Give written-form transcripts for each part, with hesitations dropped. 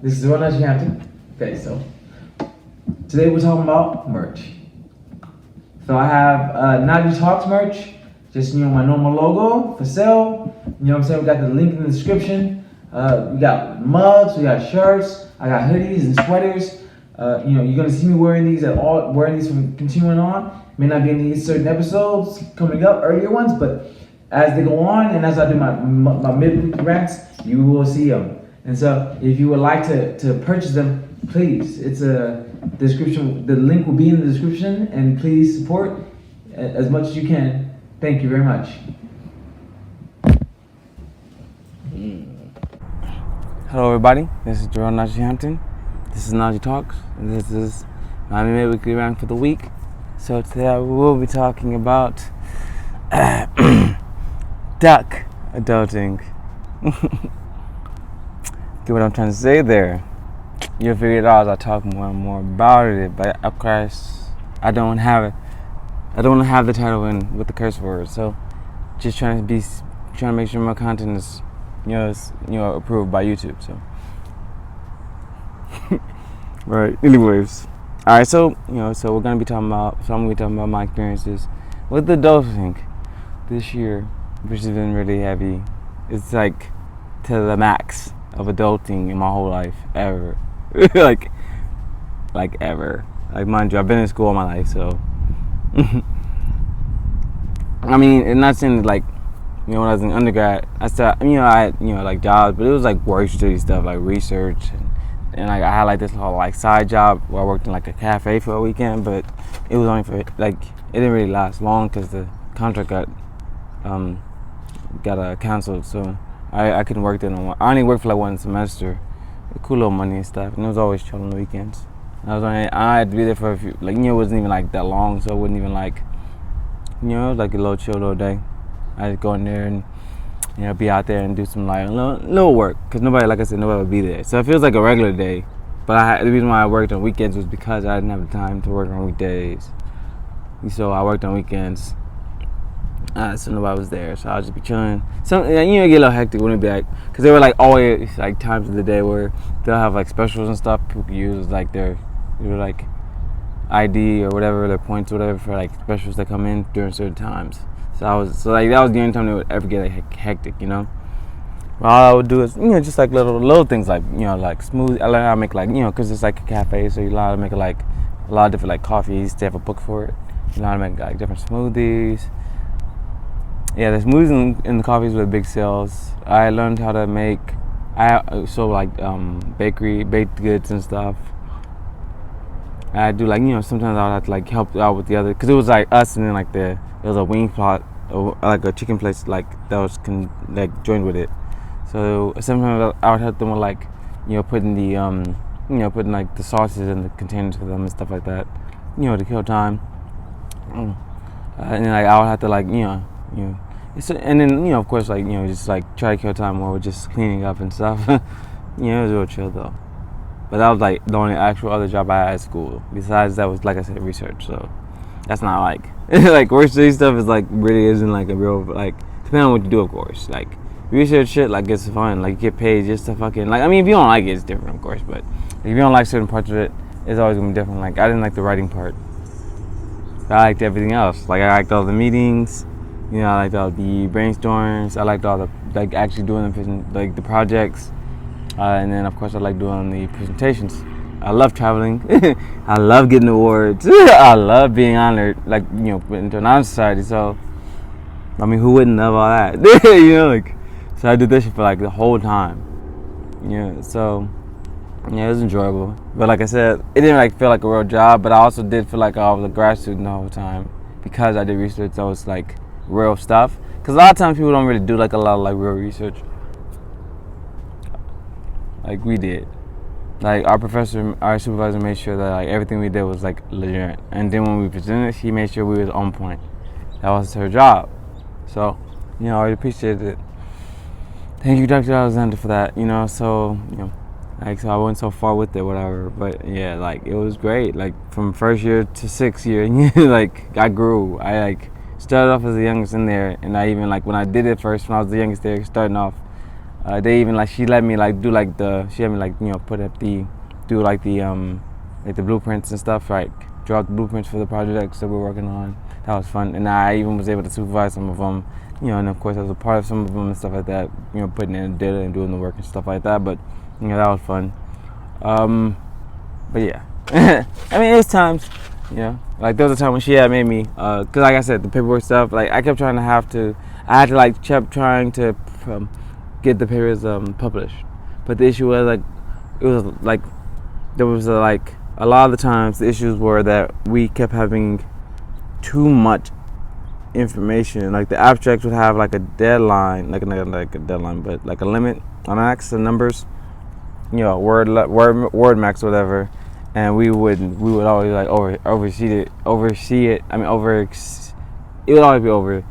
This is Najee Hampton. Okay, so today we're talking about merch. So I have Najee Talks merch, just my normal logo for sale. You know what I'm saying? We got the link in the description. We got mugs, we got shirts, I got hoodies and sweaters. You're gonna see me wearing these from continuing on. May not be any certain episodes coming up, earlier ones, but as they go on and as I do my midweek rants, you will see them. And so, if you would like to purchase them, please, it's a description. The link will be in the description, and please support as much as you can. Thank you very much. Hello, everybody. This is Najee Hampton. This is Najee Talks, and this is my midweekly rant for the week. So today I will be talking about duck adulting. Get what I'm trying to say there? You'll figure it out as I talk more and more about it. But of course, I don't have the title in with the curse words. So just trying to make sure my content is approved by YouTube. So right. Anyways, all right. So we're gonna be talking about. So I'm gonna be talking about my experiences with adulting this year, which has been really heavy. It's like to the max of adulting in my whole life ever. like ever. Like, mind you, I've been in school all my life, so I mean, and not saying that, like, when I was in undergrad, I still, I had, like, jobs, but it was like work study stuff, like research, and like I had like this whole like side job where I worked in like a cafe for a weekend, but it was only for like, it didn't really last long because the contract got canceled, so I couldn't work there no more. I only worked for like one semester, cool little money and stuff, and it was always chill on the weekends. I had to be there for a few, like, it wasn't even like that long, so it wasn't even like, it was like a little chill little day. I just go in there and be out there and do some like little work, because nobody would be there, so it feels like a regular day. But the reason why I worked on weekends was because I didn't have the time to work on weekdays, so I worked on weekends. So nobody was there, so I'll just be chilling. So get a little hectic when it be like, because there were like always like times of the day where they'll have like specials and stuff people can use like their like ID or whatever, their points or whatever for like specials that come in during certain times. So that was the only time they would ever get like hectic, Well, all I would do is just like little things like like smoothie. I learned how to make like because it's like a cafe, so you learn how to make like a lot of different like coffees. They have a book for it. You learn how to make like different smoothies. Yeah, the smoothies and the coffees were big sales. I learned how to make, bakery, baked goods and stuff. I do like, sometimes I would have to like help out with the other, because it was like us and then like there was a wing plot, or like a chicken place like that was joined with it. So sometimes I would help them with like, putting the putting like the sauces in the containers for them and stuff like that, to kill time. And then like I would have to like, and then of course like just like try to kill time while we're just cleaning up and stuff. It was real chill though. But that was like the only actual other job I had at school. Besides that was, like I said, research. So that's not like like work study stuff is like really isn't like a real, like, depending on what you do, of course. Like research shit, like, it's fun. Like, you get paid just to fucking, like, I mean, if you don't like it, it's different, of course. But if you don't like certain parts of it, it's always gonna be different. Like, I didn't like the writing part. But I liked everything else. Like, I liked all the meetings. I liked all the brainstorms. I liked all the, like, actually doing the projects. And then, of course, I like doing the presentations. I love traveling. I love getting awards. I love being honored, like, into an honor society. So, I mean, who wouldn't love all that? Like, so I did this shit for, like, the whole time. So, it was enjoyable. But like I said, it didn't, like, feel like a real job, but I also did feel like I was a grad student the whole time, because I did research that was, like, real stuff. Because a lot of times people don't really do, like, a lot of, like, real research. Like, we did. Like, our supervisor made sure that, like, everything we did was, like, legit. And then when we presented, she made sure we was on point. That was her job. So, I appreciated it. Thank you, Dr. Alexander, for that, so, like, so I went so far with it, whatever. But, yeah, like, it was great. Like, from first year to sixth year, like, I grew. I, like, started off as the youngest in there. And I even, like, when I did it first, when I was the youngest there, starting off, They even like she let me like do like she had me like put up do like the blueprints and stuff, like draw up the blueprints for the projects that we're working on. That was fun, and I even was able to supervise some of them, and of course I was a part of some of them and stuff like that, putting in the data and doing the work and stuff like that. But that was fun. But yeah, I mean it was times, like there was a time when she had made me, cause like I said, the paperwork stuff, like I kept trying to I had to like kept trying to get the papers published, but the issue was like it was like there was like a lot of the times the issues were that we kept having too much information. Like the abstract would have like a deadline, like a deadline, but like a limit, a max of numbers, word max, or whatever, and we would always like oversee it. I mean it would always be over,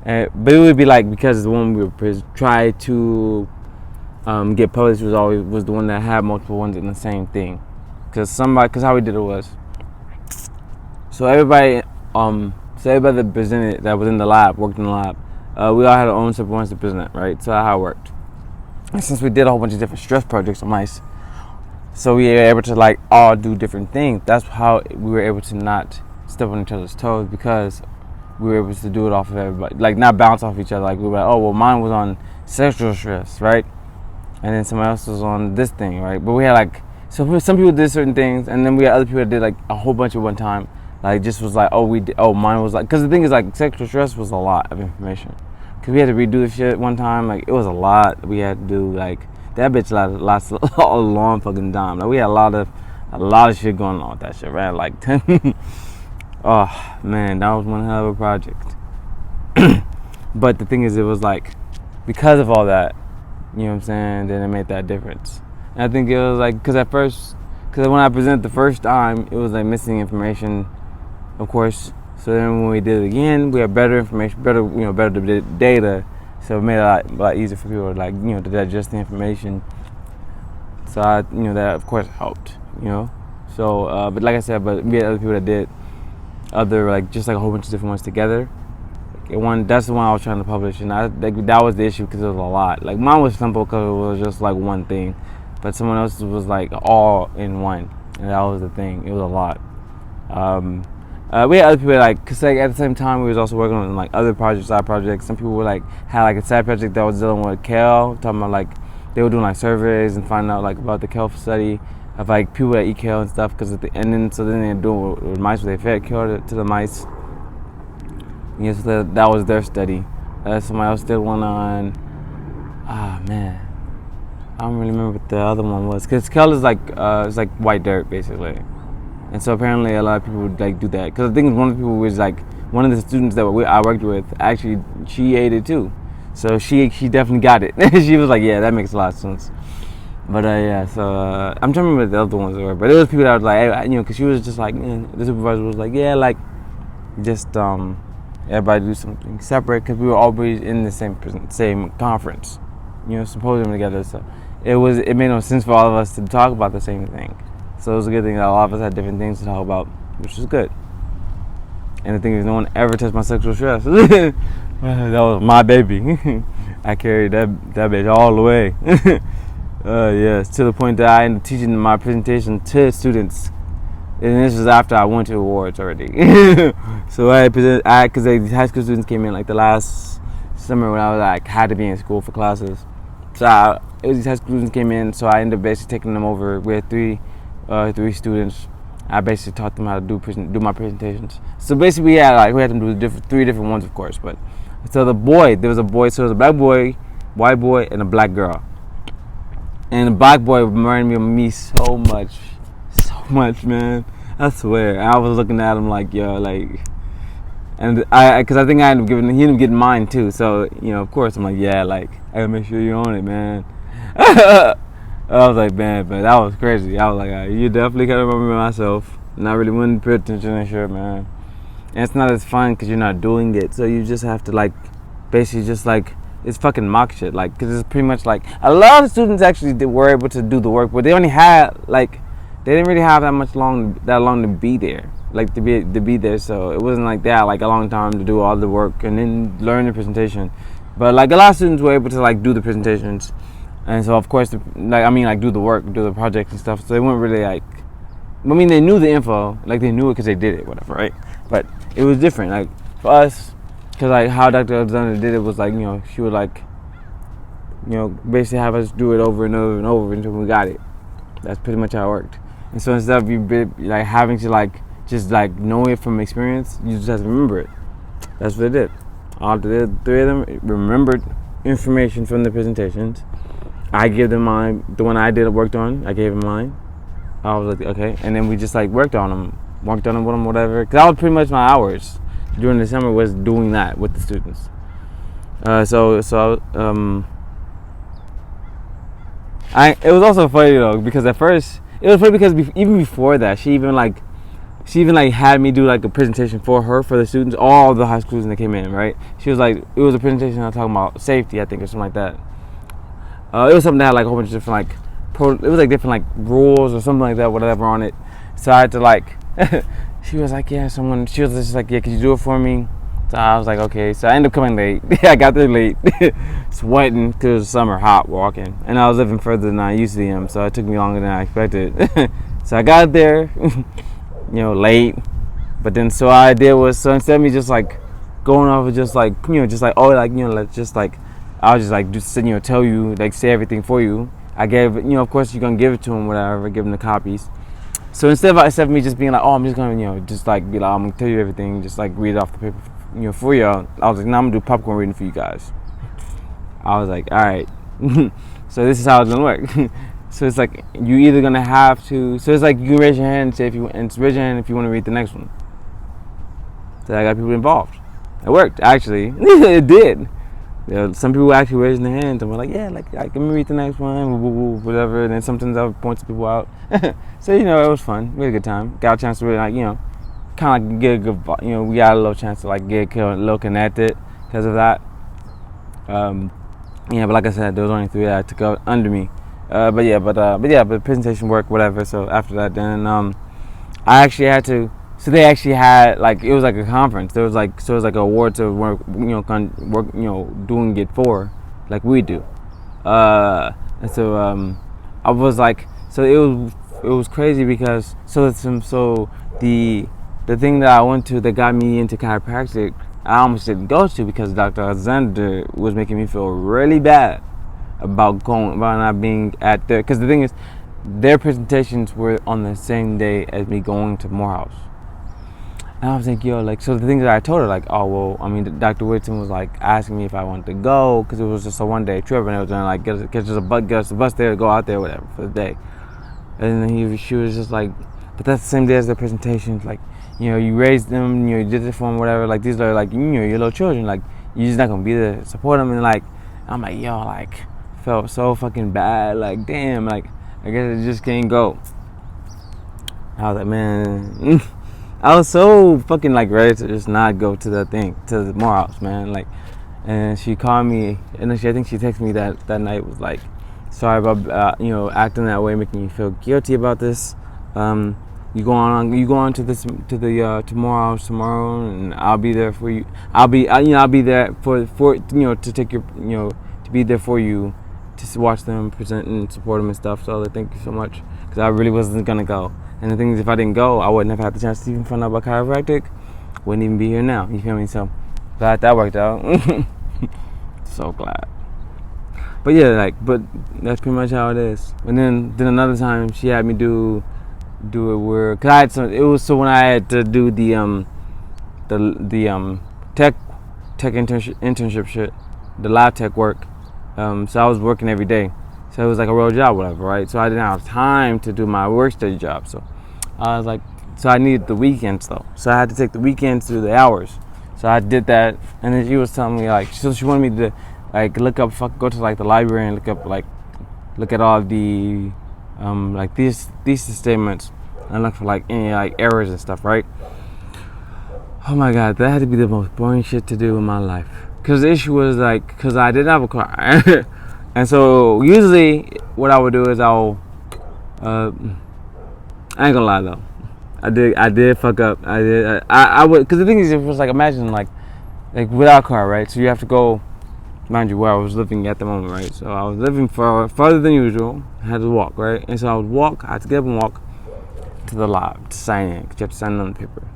but it would be like because the one we would try to get published was the one that had multiple ones in the same thing, because how we did it was, so everybody that presented, that was in the lab, worked in the lab, we all had our own separate ones to present, right? So that's how it worked. And since we did a whole bunch of different stress projects on mice, so we were able to like all do different things. That's how we were able to not step on each other's toes, because we were able to do it off of everybody, like not bounce off each other. Like we were like, oh well, mine was on sexual stress, right? And then somebody else was on this thing, right? But we had like, so some people did certain things, and then we had other people that did like a whole bunch at one time. Like just was like, mine was like, because the thing is like sexual stress was a lot of information, because we had to redo the shit one time. Like it was a lot we had to do. Like that bitch lasted a long fucking time. Like we had a lot of shit going on with that shit, right? Like oh man, that was one hell of a project. But the thing is, it was like, because of all that, you know what I'm saying, then it made that difference. And I think it was like, because when I presented the first time, it was like missing information, of course. So then when we did it again, we had better information, better data. So it made it a lot easier for people to like, to digest the information. So that of course helped, So, but like I said, but we had other people that did other, like just like a whole bunch of different ones together. That's the one I was trying to publish, and that was the issue, because it was a lot. Like mine was simple because it was just like one thing, but someone else's was like all in one, and that was the thing. It was a lot. We had other people cause like at the same time we was also working on like other projects, side projects. Some people were like had like a side project that was dealing with kale, talking about like they were doing like surveys and finding out like about the kale study of like people that eat kale and stuff. Because then they're doing with mice, where they fed kale to the mice. Yes, that was their study. Somebody else did one on, man, I don't really remember what the other one was. Cause kale is like it's like white dirt basically, and so apparently a lot of people would like do that. Cause I think one of the people was like one of the students that I worked with. Actually, she ate it too, so she definitely got it. She was like, yeah, that makes a lot of sense. But yeah, so I'm trying to remember what the other ones were. But it was people that was like, hey, cause she was just like, the supervisor was like, yeah, like just everybody do something separate, because we were always in the same conference, symposium together. So it made no sense for all of us to talk about the same thing. So it was a good thing that a lot of us had different things to talk about, which was good. And the thing is, no one ever touched my sexual stress. That was my baby. I carried that bitch all the way. Yes, to the point that I ended up teaching my presentation to students. And this was after I went to awards already. So because the high school students came in like the last summer when I was like had to be in school for classes. So these high school students came in, so I ended up basically taking them over. We had three students. I basically taught them how to do my presentations. So basically we had them do three different ones, of course. But so there was a black boy, white boy, and a black girl. And the black boy reminded me of me so much, man. I swear. I was looking at him like, yo, like, and because I think he ended up getting mine too. So of course I'm like, yeah, like I gotta make sure you own it, man. I was like, man, but that was crazy. I was like, you definitely gotta remember myself. Not really wanting to pay attention and shit, man. And it's not as fun because you're not doing it. So you just have to like, basically just like, it's fucking mock shit. Like, because it's pretty much like a lot of students actually were able to do the work, but they only had like. They didn't really have that long to be there, like to be there. So it wasn't like that, like a long time to do all the work and then learn the presentation. But like a lot of students were able to like do the presentations. And so of course, do the work, do the projects and stuff. So they weren't really like, I mean, they knew the info, like they knew it because they did it, whatever, right? But it was different, like for us, because like how Dr. Alexander did it was like, she would like, basically have us do it over and over and over until we got it. That's pretty much how it worked. And so instead of you like having to like just like know it from experience, you just have to remember it. That's what they did. All the three of them remembered information from the presentations. I gave them mine. The one I worked on, I gave them mine. I was like, okay, and then we just like worked on them with them, whatever. Cause that was pretty much my hours during the summer, was doing that with the students. It was also funny though, because at first it was funny because even before that, she even had me do like a presentation for the students, all the high schools that came in, right? She was like, it was a presentation talking about safety, I think, or something like that. It was something that had like a whole bunch of different like it was like different like rules or something like that, whatever on it. So I had to like, she was like, yeah, she was just like, yeah, could you do it for me? So I was like, okay. So I ended up coming late. I got there late, sweating because it was summer, hot walking, and I was living further than I usually am, so it took me longer than I expected. So I got there, late. But then so I did was, so instead of me just like going off of just like, let's just like, I'll just like tell you, like say everything for you. I gave, of course you're gonna give it to them, whatever, give them the copies. So instead of me just being like, oh, I'm just gonna, just like be like, I'm gonna tell you everything, just like read it off the paper, for y'all. I was like, no, I'm gonna do popcorn reading for you guys. I was like, all right. So this is how it's gonna work. So it's like you either gonna have to. So it's like you raise your hand and say raise your hand if you want to read the next one. So I got people involved. It worked actually. It did. Some people actually raising their hands and were like, yeah, like let me read the next one, whatever. And then sometimes I would point to people out. So it was fun. We had a good time. Got a chance to really kind of like get a good, we got a little chance to like get a little connected because of that. But like I said, there was only 3 that I took out under me. But the presentation worked, whatever. So after that, then I actually had to. So they actually had like, it was like a conference. There was like, it was like an award to work, doing it for, like we do. And so I was like, so it was crazy because so the thing that I went to that got me into chiropractic, I almost didn't go to because Dr. Alexander was making me feel really bad about not being at there. Because the thing is, their presentations were on the same day as me going to Morehouse. And I was like, so the things that I told her, like, oh, well, I mean, Dr. Whitson was like asking me if I wanted to go because it was just a 1-day trip and it was gonna like get us a bus there to go out there, whatever, for the day. And then she was just like, but that's the same day as the presentations, like, you raised them, you did it for them, whatever, like, these are like, your little children, like, you're just not gonna be there to support them. And like, I'm like, like, felt so fucking bad, like, damn, like, I guess it just can't go. I was like, man. I was so fucking like ready to just not go to the Morehouse, man. Like, and she called me, and then I think she texted me that night, was like, sorry about acting that way, making you feel guilty about this. You go on to Morehouse tomorrow, and I'll be there for you. I'll be there for to take your to be there for you, to watch them present and support them and stuff. So thank you so much, because I really wasn't gonna go. And the thing is, if I didn't go, I wouldn't have had the chance to even find out about chiropractic. Wouldn't even be here now. You feel me? So glad that worked out. So glad. But yeah, but that's pretty much how it is. And then another time she had me do it where, cause I had when I had to do the tech internship shit, the lab tech work. So I was working every day. So it was like a real job, whatever, right? So I didn't have time to do my work study job. So I was like, so I needed the weekends though. So I had to take the weekends through the hours. So I did that, and then she was telling me like, so she wanted me to like go to like the library and look at all the like these statements and look for like any like errors and stuff, right? Oh my God, that had to be the most boring shit to do in my life. Cause the issue was like, cause I didn't have a car. And so usually what I would do is I ain't gonna lie though, I did fuck up. I would, cause the thing is, it was like, imagine like without a car, right? So you have to go mind you, where I was living at the moment, right? So I was living farther than usual. I had to walk, right? And so I had to get up and walk to the lab to sign in, because you have to sign in on the paper,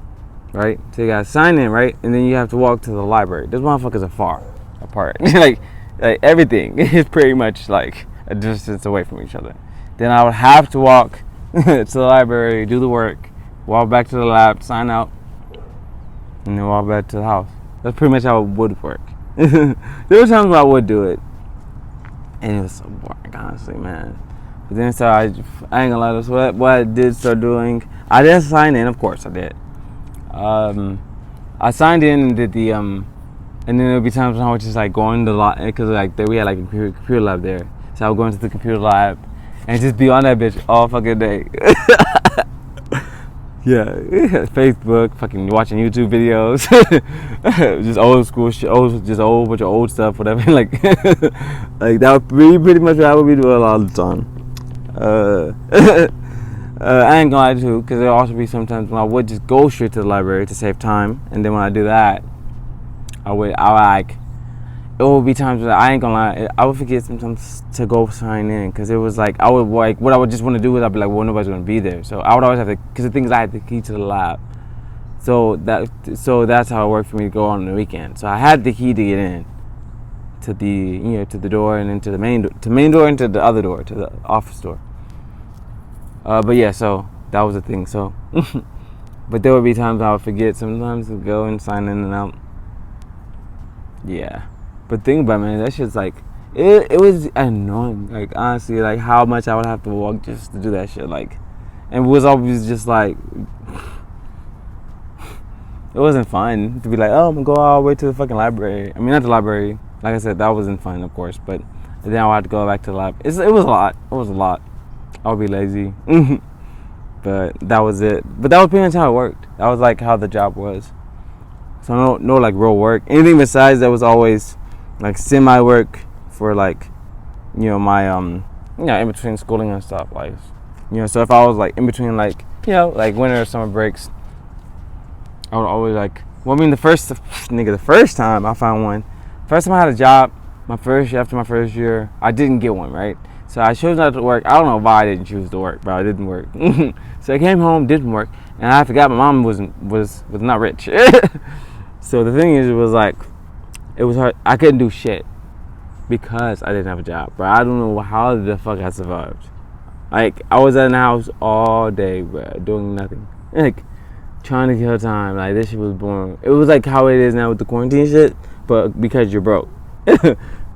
right? So you gotta sign in, right? And then you have to walk to the library. Those motherfuckers are far apart. like everything is pretty much like a distance away from each other. Then I would have to walk to the library, do the work, walk back to the lab, sign out, and then walk back to the house. That's pretty much how it would work. There were times when I would do it, and it was so boring, honestly, man. But then so I ain't gonna lie, that's what I did start doing. I didn't sign in, of course I did. I signed in and did the and then there would be times when I would just like go in the lab, because like we had like a computer lab there, so I would go into the computer lab and just be on that bitch all fucking day. Yeah, Facebook, fucking watching YouTube videos, just old school shit, just a whole bunch of old stuff, whatever. like that would be pretty much what I would be doing all the time. I ain't gonna lie to you, because there would also be sometimes when I would just go straight to the library to save time, and then when I do that, I would like, it would be times that I ain't gonna lie, I would forget sometimes to go sign in, because it was like, I would like, what I would just want to do is I'd be like, well, nobody's gonna be there, so I would always have to, because the thing is I had the key to the lab, so that's how it worked for me to go on the weekend. So I had the key to get in to the to the door, and then to the main door and to the other door, to the office door. But yeah, so that was the thing. So, but there would be times I would forget sometimes to go and sign in and out. Yeah, but think about it, man, that shit's like, it was annoying. Like honestly, like how much I would have to walk just to do that shit. Like, and it was always just like, it wasn't fun to be like, oh, I'm gonna go all the way to the fucking library. I mean, not the library. Like I said, that wasn't fun, of course. But then I would have to go back to the lab. It was a lot. It was a lot. I would be lazy. But that was it. But that was pretty much how it worked. That was like how the job was. So no like real work. Anything besides that was always like semi work for like, my in between schooling and stuff. Like, so if I was like in between like, like winter or summer breaks, I would always like, the first time I found one, first time I had a job, after my first year, I didn't get one, right? So I chose not to work. I don't know why I didn't choose to work, but I didn't work. So I came home, didn't work, and I forgot my mom was not rich. So the thing is, it was hard. I couldn't do shit because I didn't have a job, bro. I don't know how the fuck I survived. Like, I was in the house all day, bro, doing nothing. Like, trying to kill time. Like, this shit was boring. It was like how it is now with the quarantine shit, but because you're broke.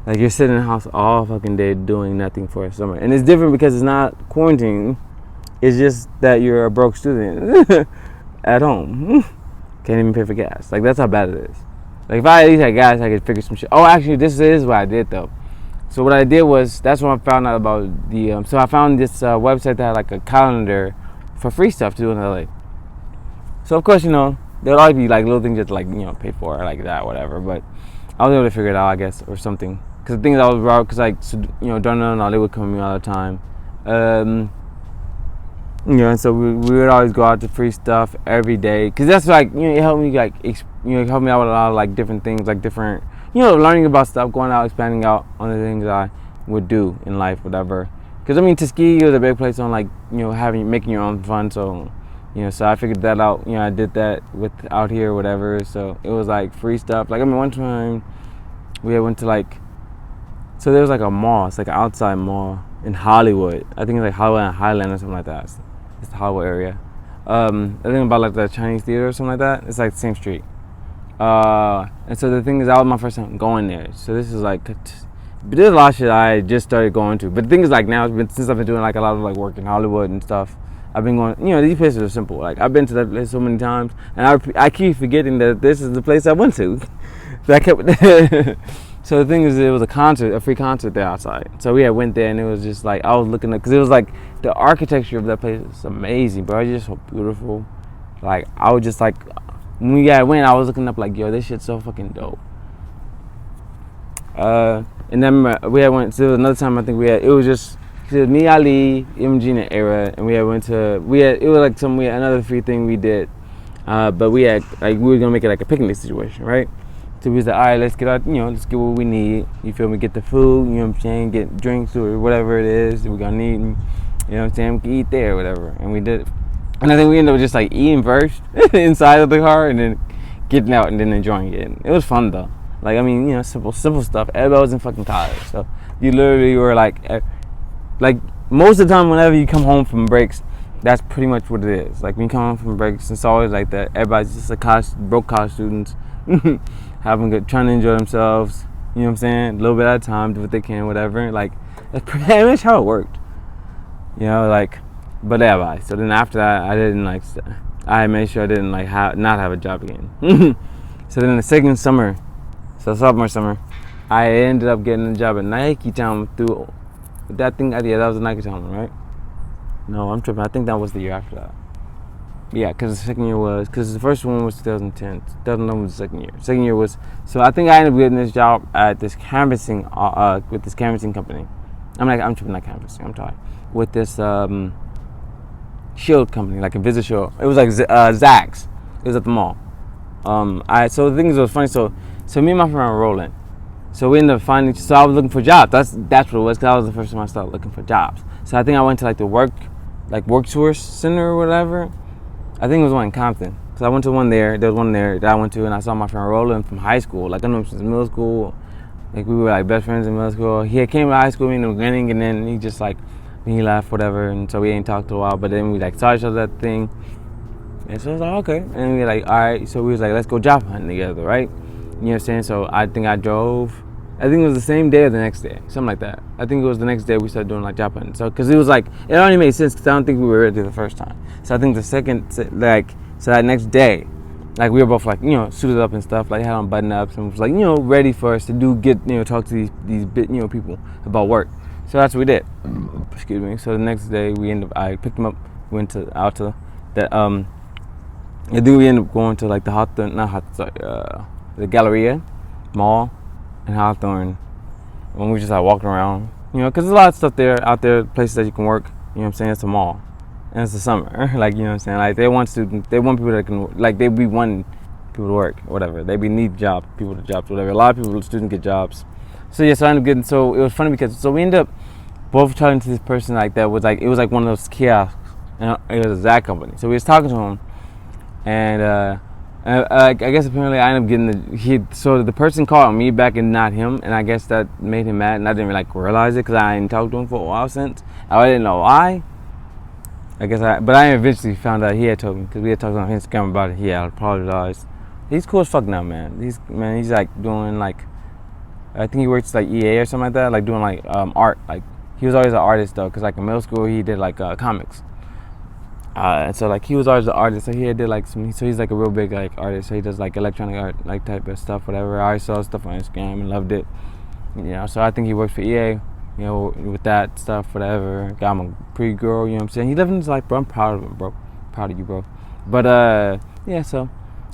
Like, you're sitting in the house all fucking day doing nothing for a summer. And it's different because it's not quarantine. It's just that you're a broke student at home. Can't even pay for gas. Like, that's how bad it is. Like, if I at least had gas, I could figure some shit. Oh, actually, this is what I did, though. So what I did was, that's when I found out about the, so I found this website that had, like, a calendar for free stuff to do in LA. So, of course, there'll always be, like, little things you have to, like, pay for, like that, whatever. But I was able to figure it out, I guess, or something. Because the thing is, I was broke, because, like, so, Darnell and all, they would come to me all the time. And so we would always go out to free stuff every day. Because that's, like, it helped me, like, it helped me out with a lot of, like, different things, like, different, learning about stuff, going out, expanding out on the things I would do in life, whatever. Because, I mean, Tuskegee was a big place on, like, making your own fun, so... so I figured that out. I did that out here, whatever. So it was like free stuff. Like, I mean, one time we went to like, so there was like a mall. It's like an outside mall in Hollywood. I think it's like Hollywood and Highland or something like that. It's the Hollywood area. I think about like the Chinese theater or something like that. It's like the same street. And so the thing is, that was my first time going there. So this is like, there's a lot of shit I just started going to. But the thing is, like, now since I've been doing like a lot of like work in Hollywood and stuff, I've been going, these places are simple. Like, I've been to that place so many times, and I keep forgetting that this is the place I went to. So I kept. So the thing is, it was a free concert there outside. So we went there, and it was just like, I was looking at, because it was like, the architecture of that place is amazing, bro. It's just so beautiful. Like, I was just like, when we went, I was looking up like, yo, this shit's so fucking dope. And then we went, so another time I think it was just, it was me, Ali, MG, and Era, and it was like another free thing we did. But we were gonna make it like a picnic situation, right? So we was like, all right, let's get out, let's get what we need. You feel me? Get the food, you know what I'm saying? Get drinks or whatever it is that we're gonna need. And, you know what I'm saying? We can eat there or whatever. And we did it. And I think we ended up just like eating first inside of the car and then getting out and then enjoying it. And it was fun though. Like, I mean, simple stuff. Everybody was in fucking college. So you literally were like most of the time whenever you come home from breaks, that's pretty much what it is. Like when you come home from breaks, it's always like that. Everybody's just like broke college students. Having good, trying to enjoy themselves, you know what I'm saying? A little bit at a time, do what they can, whatever. Like, that's pretty much how it worked. But yeah, bye. So then after that, I made sure I didn't not have a job again. So then the second summer, so sophomore summer, I ended up getting a job at Nike Town through that thing. Yeah, that was the Nike Town one, right? No, I'm tripping. I think that was the year after that. Yeah, because the second year because the first one was 2010. 2011 was the second year. Second year was, so I think I ended up getting this job at this canvassing, with this canvassing company. I'm tripping, not canvassing, I'm tired. With this shield company, like a visit shield. It was like Zach's. It was at the mall. So the thing is, it was funny. So me and my friend were rolling. So we ended up finding, so I was looking for jobs. That's what it was, because that was the first time I started looking for jobs. So I think I went to like the work source center or whatever. I think it was one in Compton. So I went to one there. There was one there that I went to, and I saw my friend Roland from high school. Like I knew him since middle school. Like we were like best friends in middle school. He came to high school in the beginning, and then he left, whatever. And so we ain't talked to a while. But then we like saw each other at the thing. And so I was like, okay. And we were like, all right. So we was like, let's go job hunting together, right? You know what I'm saying? So I think I drove. I think it was the same day or the next day, something like that. I think it was the next day we started doing like job hunting. So, because it was like, it only made sense because I don't think we were ready the first time. So I think the second, so that next day, like we were both like, suited up and stuff, like had on button ups and was like, ready for us to talk to these people about work. So that's what we did. Excuse me. So the next day I picked him up, went to I think we ended up going to like the Galleria Mall in Hawthorne, when we just like walking around, because there's a lot of stuff out there, places that you can work, you know what I'm saying? It's a mall, and it's the summer, like, you know what I'm saying? Like, they want people that can, like, they be wanting people to work, or whatever. They be need people to jobs, whatever. A lot of students get jobs. So, yeah, so I ended up getting, so it was funny because, we ended up both talking to this person, like, it was like one of those kiosks, and it was a Zach company. So we was talking to him, and, I guess apparently I ended up getting so the person called me back and not him, and I guess that made him mad, and I didn't really realize it because I hadn't talked to him for a while since. I didn't know why. But I eventually found out he had told me, because we had talked on Instagram about it. He had apologized. He's cool as fuck now, man. He's like doing like, I think he works like EA or something like that, like doing like art. Like he was always an artist though, because like in middle school he did like comics. And so like he was always an artist, so he did like so he's like a real big like artist, so he does like electronic art like type of stuff, whatever. I saw stuff on Instagram and loved it, so I think he works for EA, with that stuff, whatever. Got him a pretty girl, you know what I'm saying? He living his life, bro. I'm proud of him, bro. Proud of you, bro. But so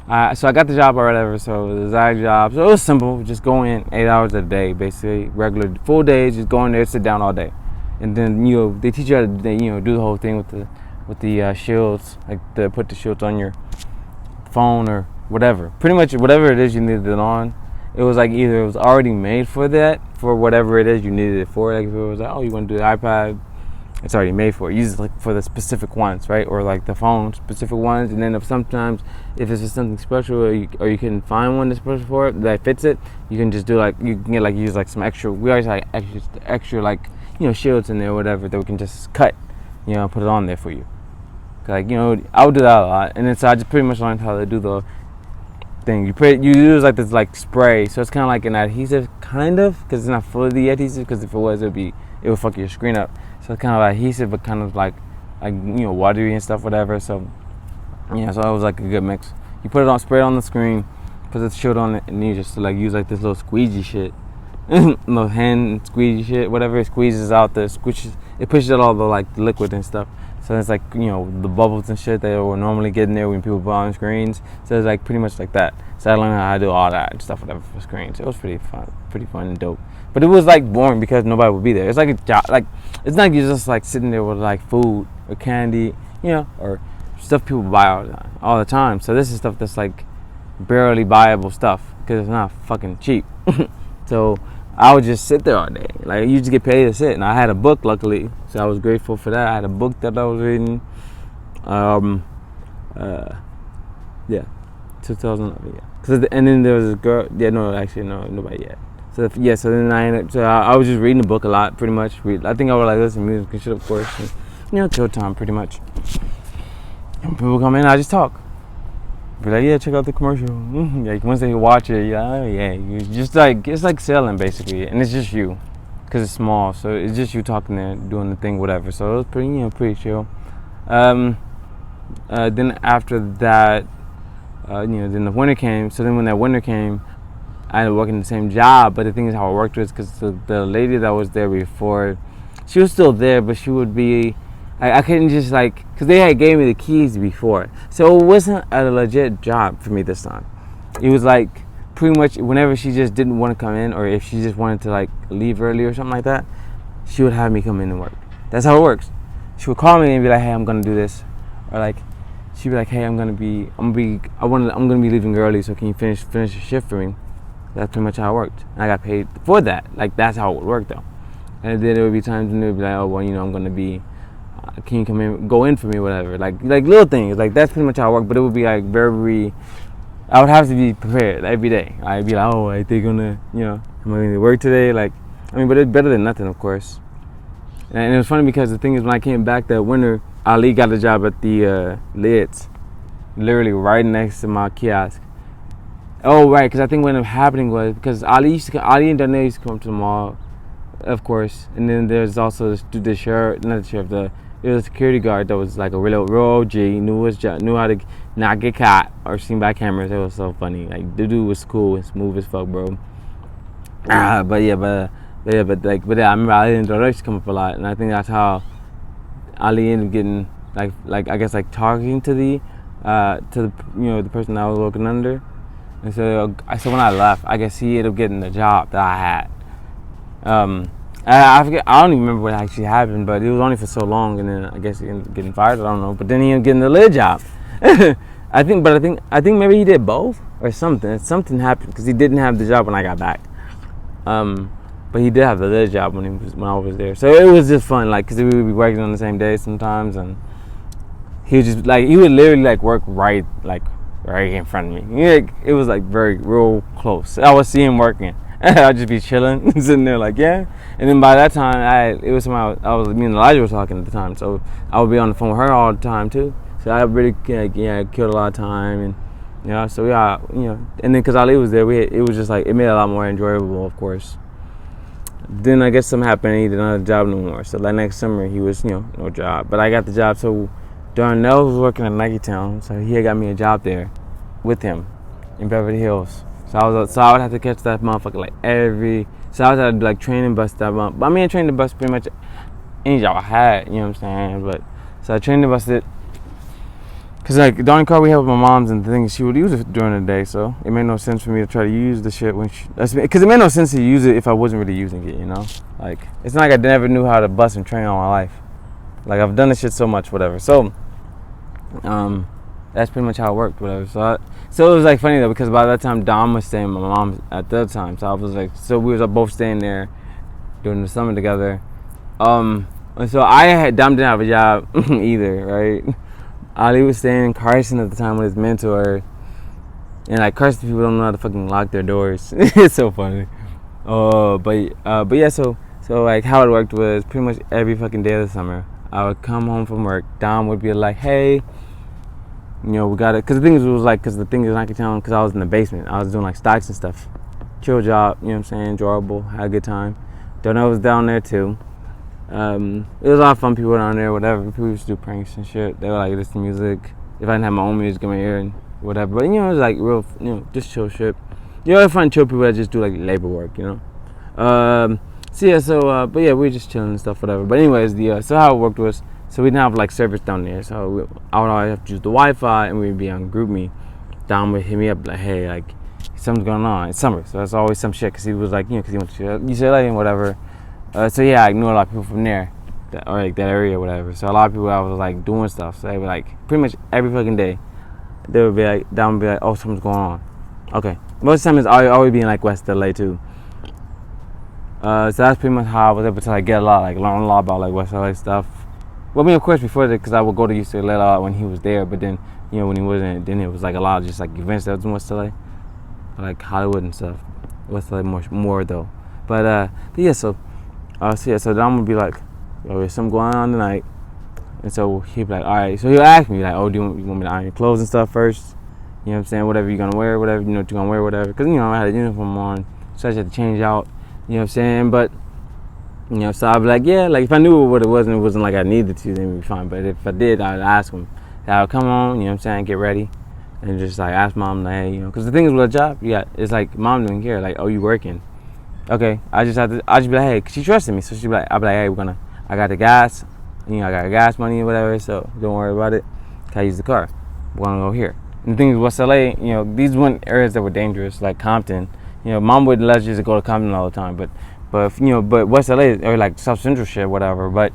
I got the job or whatever. So the Zag job, so it was simple, just go in 8 hours a day, basically regular full days, just go in there, sit down all day, and then they teach you how to do the whole thing with the shields, like to put the shields on your phone or whatever. Pretty much whatever it is you needed it on. It was like either it was already made for that, for whatever it is you needed it for. Like if it was like, oh, you want to do the iPad, it's already made for it. Use it like for the specific ones, right? Or like the phone specific ones. And then if it's just something special, or you can find one that's special for it that fits it, you can just do you can get use like some extra. We always like extra shields in there, or whatever, that we can just cut, put it on there for you. I would do that a lot, and then so I just pretty much learned how to do the thing. You use like this spray, so it's kind of like an adhesive, because it's not fully adhesive. Because if it was, it would fuck your screen up. So it's kind of adhesive, but kind of like watery and stuff, whatever. So so it was like a good mix. You put it on, spray it on the screen, put the shield on it, and you just use like this little squeegee shit, little hand squeegee shit, whatever. It squeezes out it pushes out all the the liquid and stuff. So it's like, the bubbles and shit that will normally get in there when people put on screens. So it's like pretty much like that. So I learned how to do all that and stuff, whatever, for screens. It was pretty fun and dope. But it was boring because nobody would be there. It's like a job. It's not you're just sitting there with food or candy, or stuff people buy all the time. So this is stuff that's barely buyable stuff. because it's not fucking cheap. So I would just sit there all day. Like, you just get paid to sit. And I had a book, luckily, so I was grateful for that. I had a book that I was reading. Yeah, 2011. Yeah. And then there was a girl. Yeah, no, actually, no, nobody yet. So yeah, so then I was just reading the book a lot, pretty much. I think I would like listen to music and shit, of course. And, kill time, pretty much. And people come in, I just talk. Be like, yeah, check out the commercial. Like, once they watch it, you just like, it's like selling basically, and it's just you, cause it's small, so it's just you talking there, doing the thing, whatever. So it was pretty chill. Then after that, then the winter came. So then when that winter came, I ended up working the same job. But the thing is, how it worked was because the lady that was there before, she was still there, but she would be. I couldn't just because they had gave me the keys before, so it wasn't a legit job for me this time. It was like pretty much whenever she just didn't want to come in, or if she just wanted to leave early or something like that, she would have me come in and work. That's how it works. She would call me and be like, "Hey, I'm gonna do this," or she'd be like, "Hey, I'm gonna be leaving early, so can you finish your shift for me?" That's pretty much how it worked. And I got paid for that. That's how it would work though. And then there would be times when they would be like, "Oh, well, I'm gonna be." Can you go in for me, whatever, like little things, that's pretty much how it worked. But it would be very, I would have to be prepared every day. I'd be like, oh, they gonna, am I going to work today? But it's better than nothing, of course. And it was funny because the thing is, when I came back that winter, Ali got a job at the lids, literally right next to my kiosk. Oh, right, because I think what ended up happening was because Ali and Danae used to come to the mall, of course, and then there's also it was a security guard that was like a real OG, knew how to not get caught or seen by cameras. It was so funny. The dude was cool and smooth as fuck, bro. But I remember Ali and Dora used to come up a lot, and I think that's how Ali ended up getting I guess talking to the the person I was working under. And so when I left, I guess he ended up getting the job that I had. I forget. I don't even remember what actually happened, but it was only for so long, and then I guess he ended up getting fired. I don't know, but then he ended up getting the lid job. I think maybe he did both or something. Something happened because he didn't have the job when I got back. But he did have the lid job when I was there. So it was just fun, because we would be working on the same day sometimes, and he would just he would literally work right in front of me. It was very real close. I would see him working. I'd just be chilling, sitting there yeah. And then by that time, me and Elijah were talking at the time, so I would be on the phone with her all the time too. So I really killed a lot of time, and so and then because Ali was there, it was just it made it a lot more enjoyable, of course. Then I guess something happened, and he did not have a job no more. So next summer he was no job, but I got the job. So Darnell was working at Nike Town, so he had got me a job there with him in Beverly Hills. So I would have to catch that motherfucker so I would have to training bus that month. But I trained the bus pretty much any job I had, you know what I'm saying? But so I trained the bus it, cause the only car we had with my mom's and the things she would use it during the day. So it made no sense for me to try to use the shit cause it made no sense to use it if I wasn't really using it, It's not I never knew how to bus and train all my life. I've done this shit so much, whatever. So, that's pretty much how it worked, whatever. So it was funny though, because by that time Dom was staying with my mom at that time. So I was so we was both staying there during the summer together. And so Dom didn't have a job either, right? Ali was staying in Carson at the time with his mentor, and Carson people don't know how to fucking lock their doors. It's so funny. But yeah, so how it worked was pretty much every fucking day of the summer I would come home from work. Dom would be like, hey. We got it. Because the thing is, Nike Town, because I was in the basement. I was doing stocks and stuff. Chill job, you know what I'm saying? Enjoyable. Had a good time. Donut was down there too. It was a lot of fun people down there, whatever. People used to do pranks and shit. They would listen to music. If I didn't have my own music in my ear and whatever. But, it was real, just chill shit. I find chill people that just do labor work, But yeah, we were just chilling and stuff, whatever. But anyways, so how it worked was, so we didn't have service down there, so I would always have to use the Wi-Fi, and we'd be on GroupMe. Dom would hit me up hey, something's going on. It's summer, so that's always some shit, because he was because he went to UCLA and whatever. So yeah, I knew a lot of people from there, that area or whatever. So a lot of people I was doing stuff. So they would pretty much every fucking day, they would be Dom would be oh, something's going on. Okay, Most of the time it's always being like West LA too. So that's pretty much how I was able to like get a lot, like learn a lot about like West LA stuff. Well, I mean, of course, before that, because I would go to UCLA a lot when he was there, but then, you know, when he wasn't, then it was like a lot of just like events that was in West LA, like Hollywood and stuff. West LA more though. But yeah, so then I'm gonna be like, yo, there's something going on tonight, and so he'd be like, all right. So he'll ask me like, oh, you want me to iron your clothes and stuff first? You know what I'm saying? Whatever you're gonna wear, whatever you know what you're gonna wear, whatever. Because you know I had a uniform on, so I just had to change out. You know what I'm saying? But you know, so I'd be like, yeah, like if I knew what it was and it wasn't like I needed to, then it'd be fine. But if I did, I'd ask him. I would come on, you know what I'm saying, get ready, and just like ask mom, like, hey, you know, because the thing is with a job, yeah, it's like mom didn't care, like, oh, you working? Okay, I just be like, hey, 'cause she trusted me, so I'd be like, hey, I got the gas, you know, I got gas money or whatever, so don't worry about it. Can I use the car? We're gonna go here. And the thing is, West LA, you know, these weren't areas that were dangerous, like Compton. You know, mom wouldn't let you just go to Compton all the time, but you know, but West LA or like South Central shit, whatever. But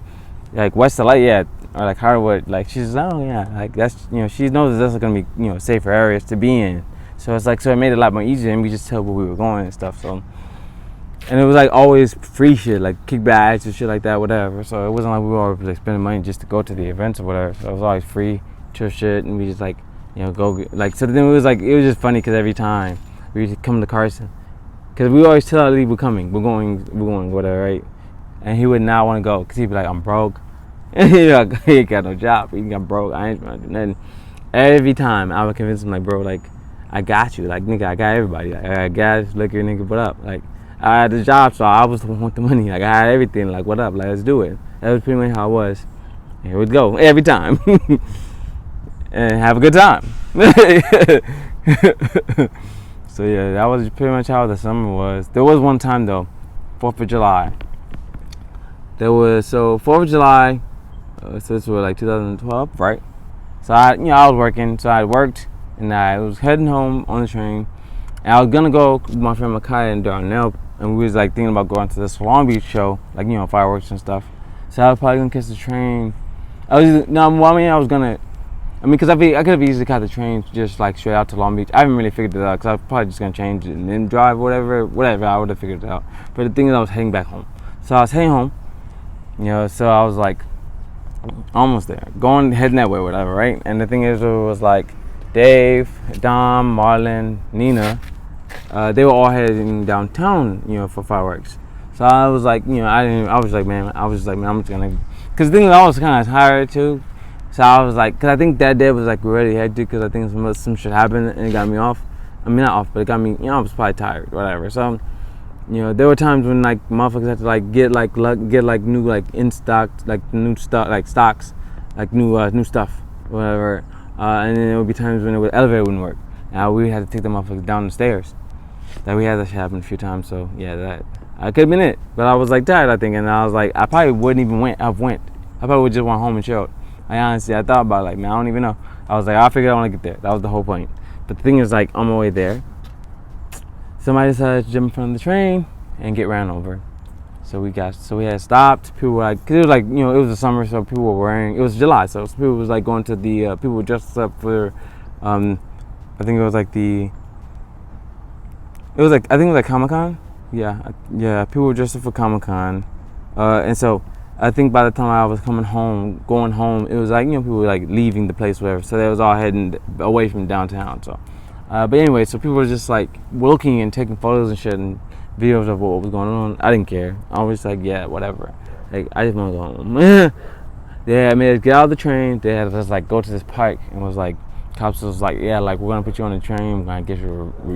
like West LA, yeah, or like Hollywood, like she's like, oh yeah, like that's, you know, she knows that's gonna be, you know, safer areas to be in. So it's like, so it made it a lot more easier, and we just tell where we were going and stuff. So, and it was like always free shit, like kickbacks and shit like that, whatever. So it wasn't like we were always like spending money just to go to the events or whatever. So it was always free, chill shit, and we just like, you know, go get, like. So then it was just funny because every time we used to come to Carson, because we always tell Lee we're coming, we're going, whatever, right? And he would not want to go because he'd be like, I'm broke. And he'd be like, he ain't got no job, he got broke, I ain't trying to do nothing. Every time I would convince him, like, bro, like, I got you, like, nigga, I got everybody, like, I got gas, liquor, nigga, what up? Like, I had the job, so I was the one with the money, like, I had everything, like, what up? Like, let's do it. That was pretty much how it was. And here we'd go every time. And have a good time. So yeah, that was pretty much how the summer was. There was one time though, 4th of July. 4th of July, so this was like 2012, right? So I was working, so I worked, and I was heading home on the train, and I was gonna go with my friend Makai and Darnell, and we was like thinking about going to this Long Beach show, like, you know, fireworks and stuff. So I was probably gonna catch the train. Because I could have easily caught the train just like straight out to Long Beach. I haven't really figured it out because I was probably just gonna change it and then drive, whatever. I would have figured it out. But the thing is, I was heading back home. So I was heading home, you know. So I was like, almost there, heading that way, whatever, right? And the thing is, it was like Dave, Dom, Marlon, Nina. They were all heading downtown, you know, for fireworks. So I was like, you know, I was like, man, I'm just gonna. Because the thing is, I was kind of tired too. So I was like, because I think that day was like really hectic because I think some shit happened and it got me off. I mean, not off, but it got me, you know, I was probably tired, whatever. So, you know, there were times when like motherfuckers had to like get new like in stock, like new stuff, like stocks, like new stuff, whatever. And then there would be times when the elevator wouldn't work. And we had to take the motherfuckers down the stairs. That we had that shit happen a few times. So yeah, that could have been it. But I was like tired, I think, and I was like, I probably wouldn't even went. I probably would just went home and chilled. I thought about it, like, man, I don't even know. I was like, I figured I want to get there. That was the whole point. But the thing is, like, on my way there, somebody decided to jump in front of the train and get ran over. So we had stopped. People were like, cause it was like, you know, it was the summer, so people were wearing, it was July, so people was like going to the, people were dressed up for, I think it was like Comic-Con. Yeah, people were dressed up for Comic-Con. And so, I think by the time I was going home, it was like, you know, people were like leaving the place, whatever. So they was all heading away from downtown. So, but anyway, so people were just like looking and taking photos and shit and videos of what was going on. I didn't care. I was like, yeah, whatever. Like, I just want to go home. Yeah, I mean, get out of the train. They had us like go to this park and was like, cops was like, yeah, like we're gonna put you on the train. We're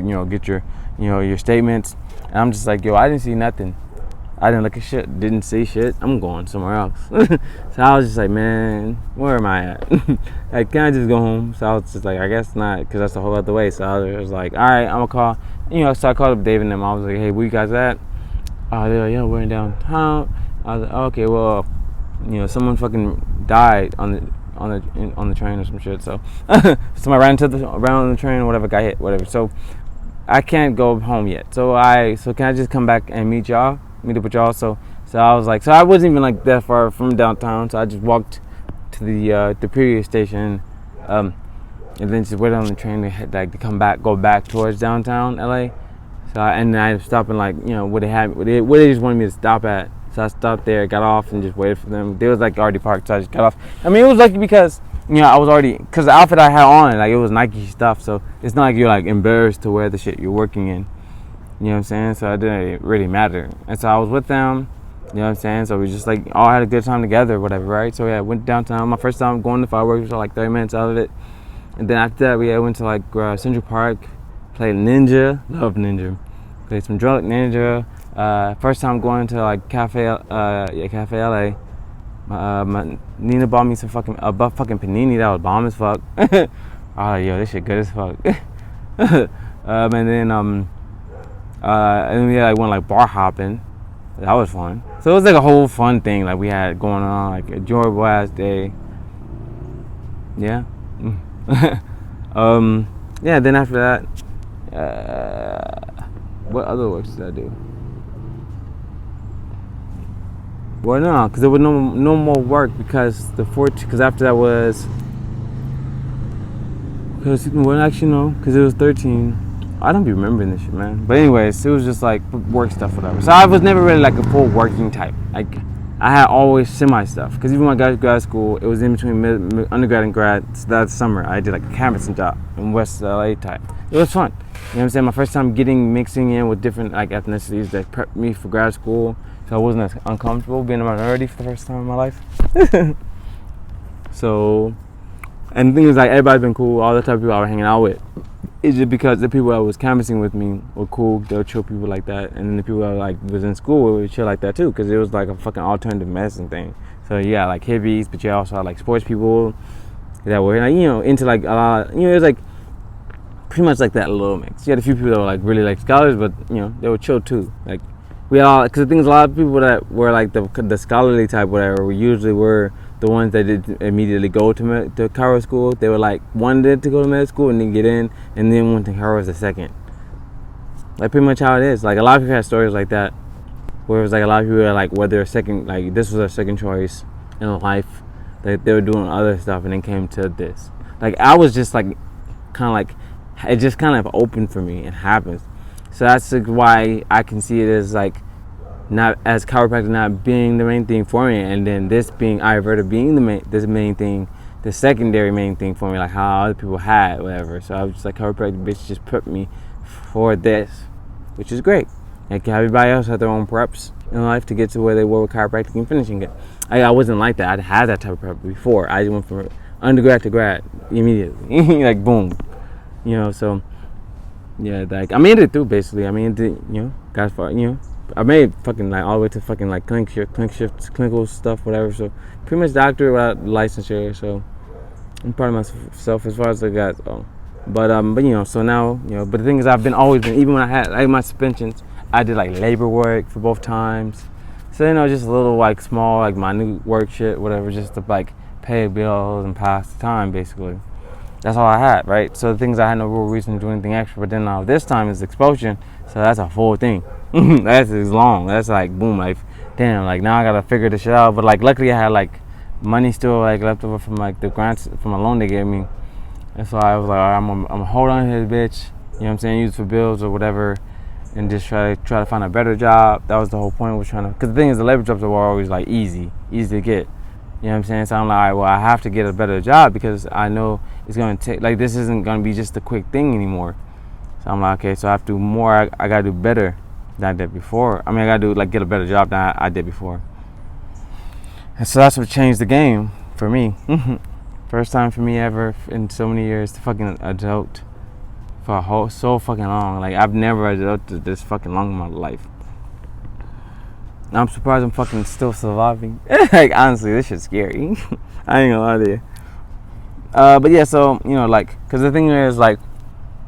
gonna get your statements. And I'm just like, yo, I didn't see nothing. I didn't look at shit, didn't see shit. I'm going somewhere else. So I was just like, man, where am I at? Like, can I just go home? So I was just like, I guess not, because that's the whole other way. So I was like, all right, I'm gonna call. You know, so I called up Dave and them. I was like, hey, where you guys at? They're like, yeah, we're in downtown. I was like, okay, well, you know, someone fucking died on the train or some shit. So somebody ran on the train or whatever, got hit, whatever. So I can't go home yet. So can I just come back and meet up with y'all? So I was like, so I wasn't even like that far from downtown, so I just walked to the previous station, and then just wait on the train to come back, go back towards downtown LA. So and then I ended up stopping like where they just wanted me to stop at. So I stopped there, got off, and just waited for them. They was like already parked, so I just got off. I mean, it was lucky because I was already, because the outfit I had on, like it was Nike stuff, so it's not like you're like embarrassed to wear the shit you're working in. You know what I'm saying? So it didn't really matter. And so I was with them. You know what I'm saying? So we just like all had a good time together, whatever, right? So yeah, I went downtown. My first time going to fireworks, so like 30 minutes out of it. And then after that, we went to like Central Park, played Ninja, love Ninja, played some Drunk Ninja. First time going to like Cafe LA. Nina bought me some fucking panini that was bomb as fuck. Oh yo, this shit good as fuck. And then we had went like bar hopping. That was fun. So it was like a whole fun thing like we had going on, like a enjoyable ass day. Yeah. Yeah. Then after that, what other works did I do? Well, no, because there was no more work because because after that was, because well actually no, because it was 13. I don't be remembering this shit, man. But anyways, it was just like work stuff, whatever. So I was never really like a full working type. Like I had always semi stuff. Because even when I got to grad school, it was in between undergrad and grad. So that summer, I did like a canvassing job in West LA type. It was fun. You know what I'm saying? My first time mixing in with different like ethnicities that prepped me for grad school. So I wasn't as uncomfortable being a minority for the first time in my life. So, and the thing is like everybody's been cool. All the type of people I was hanging out with. It's just because the people that was canvassing with me were cool. They were chill people like that, and then the people that like was in school were chill like that too, because it was like a fucking alternative medicine thing. So you got like hippies, but you also had like sports people that were like into like a lot. It was like pretty much like that little mix. You had a few people that were like really like scholars, but they were chill too. Like we all, because the thing is, a lot of people that were like the scholarly type, whatever, we usually were the ones that did immediately go to chiro school. They were like wanted to go to med school and then get in, and then went to chiro as a second. Like pretty much how it is. Like a lot of people had stories like that, where it was like a lot of people were like, whether second, like this was their second choice in life, that they were doing other stuff and then came to this. Like I was just like, kind of like, it just kind of opened for me. It happens. So that's like why I can see it as like, not as chiropractic not being the main thing for me, and then this being Ayurveda being the main thing, the secondary main thing for me, like how other people had whatever. So I was just like, chiropractic bitch just prepped me for this, which is great. Like everybody else had their own preps in life to get to where they were with chiropractic and finishing it. I wasn't like that. I'd had that type of prep before. I went from undergrad to grad immediately, like boom, So yeah, like I made it through basically. I mean, got as far, I made fucking like all the way to fucking like clinical stuff, whatever. So pretty much doctor without licensure. So I'm proud of myself as far as I got. But so now but the thing is, I've always been, even when I had like my suspensions, I did like labor work for both times. So just a little like small like minute work shit, whatever, just to like pay bills and pass the time basically. That's all I had, right? So the things I had no real reason to do anything extra. But then now this time is expulsion, so that's a full thing. That's as long. That's like boom, like damn, like now I gotta figure this shit out. But like luckily I had like money still like left over from like the grants from a loan they gave me, and so I was like, all right, I'm gonna hold on to this bitch. You know what I'm saying? Use it for bills or whatever, and just try to find a better job. That was the whole point. Was trying to, because the thing is, the labor jobs were always like easy to get. You know what I'm saying? So I'm like, all right, well, I have to get a better job because I know it's gonna take, like, this isn't gonna be just a quick thing anymore. So I'm like, okay, so I have to do more. I gotta do better than I did before. I mean, I gotta do like get a better job than I did before. And so that's what changed the game for me. First time for me ever in so many years to fucking adult for so fucking long. Like I've never adulted this fucking long in my life. I'm surprised I'm fucking still surviving. Like honestly, this shit's scary. I ain't gonna lie to you. But yeah, so like, cause the thing is, like,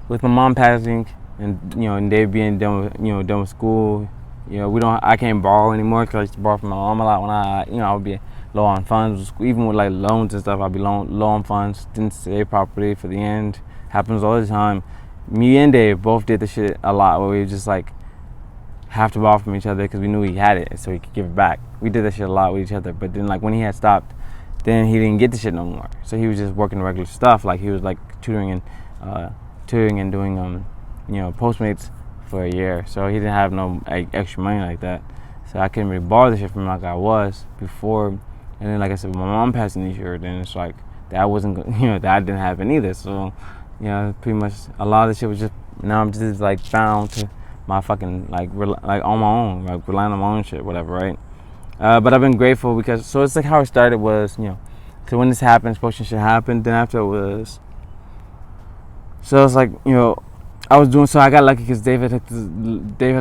with my mom passing and and Dave being done with school, I can't borrow anymore because I used to borrow from my mom a lot when I would be low on funds. Even with like loans and stuff, I'd be low on funds. Didn't save properly for the end. Happens all the time. Me and Dave both did the shit a lot where we just like have to borrow from each other because we knew he had it so he could give it back. We did that shit a lot with each other. But then like when he had stopped then he didn't get the shit no more. So he was just working regular stuff. Like he was like tutoring and doing Postmates for a year. So he didn't have no like extra money like that. So I couldn't really borrow the shit from him like I was before. And then like I said, my mom passed this year, then it's like that wasn't that I didn't have it either. So pretty much a lot of the shit was just, now I'm just like bound to my fucking like on my own, like relying on my own shit, whatever, right? But I've been grateful because, so it's like how it started was, because when this happened, potion shit happened. Then after it was, so it's like, I was doing, so I got lucky because David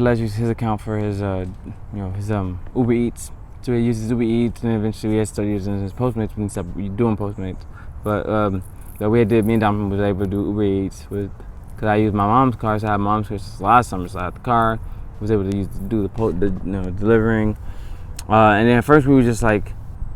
let use his account for his, his Uber Eats. So he uses Uber Eats, and eventually we had started using his Postmates when he stopped doing Postmates. But that we did, me and Dom was able to do Uber Eats because I used my mom's car. So I had my mom's car since last summer, so I had the car. Was able to do the delivering. And then at first we were just like,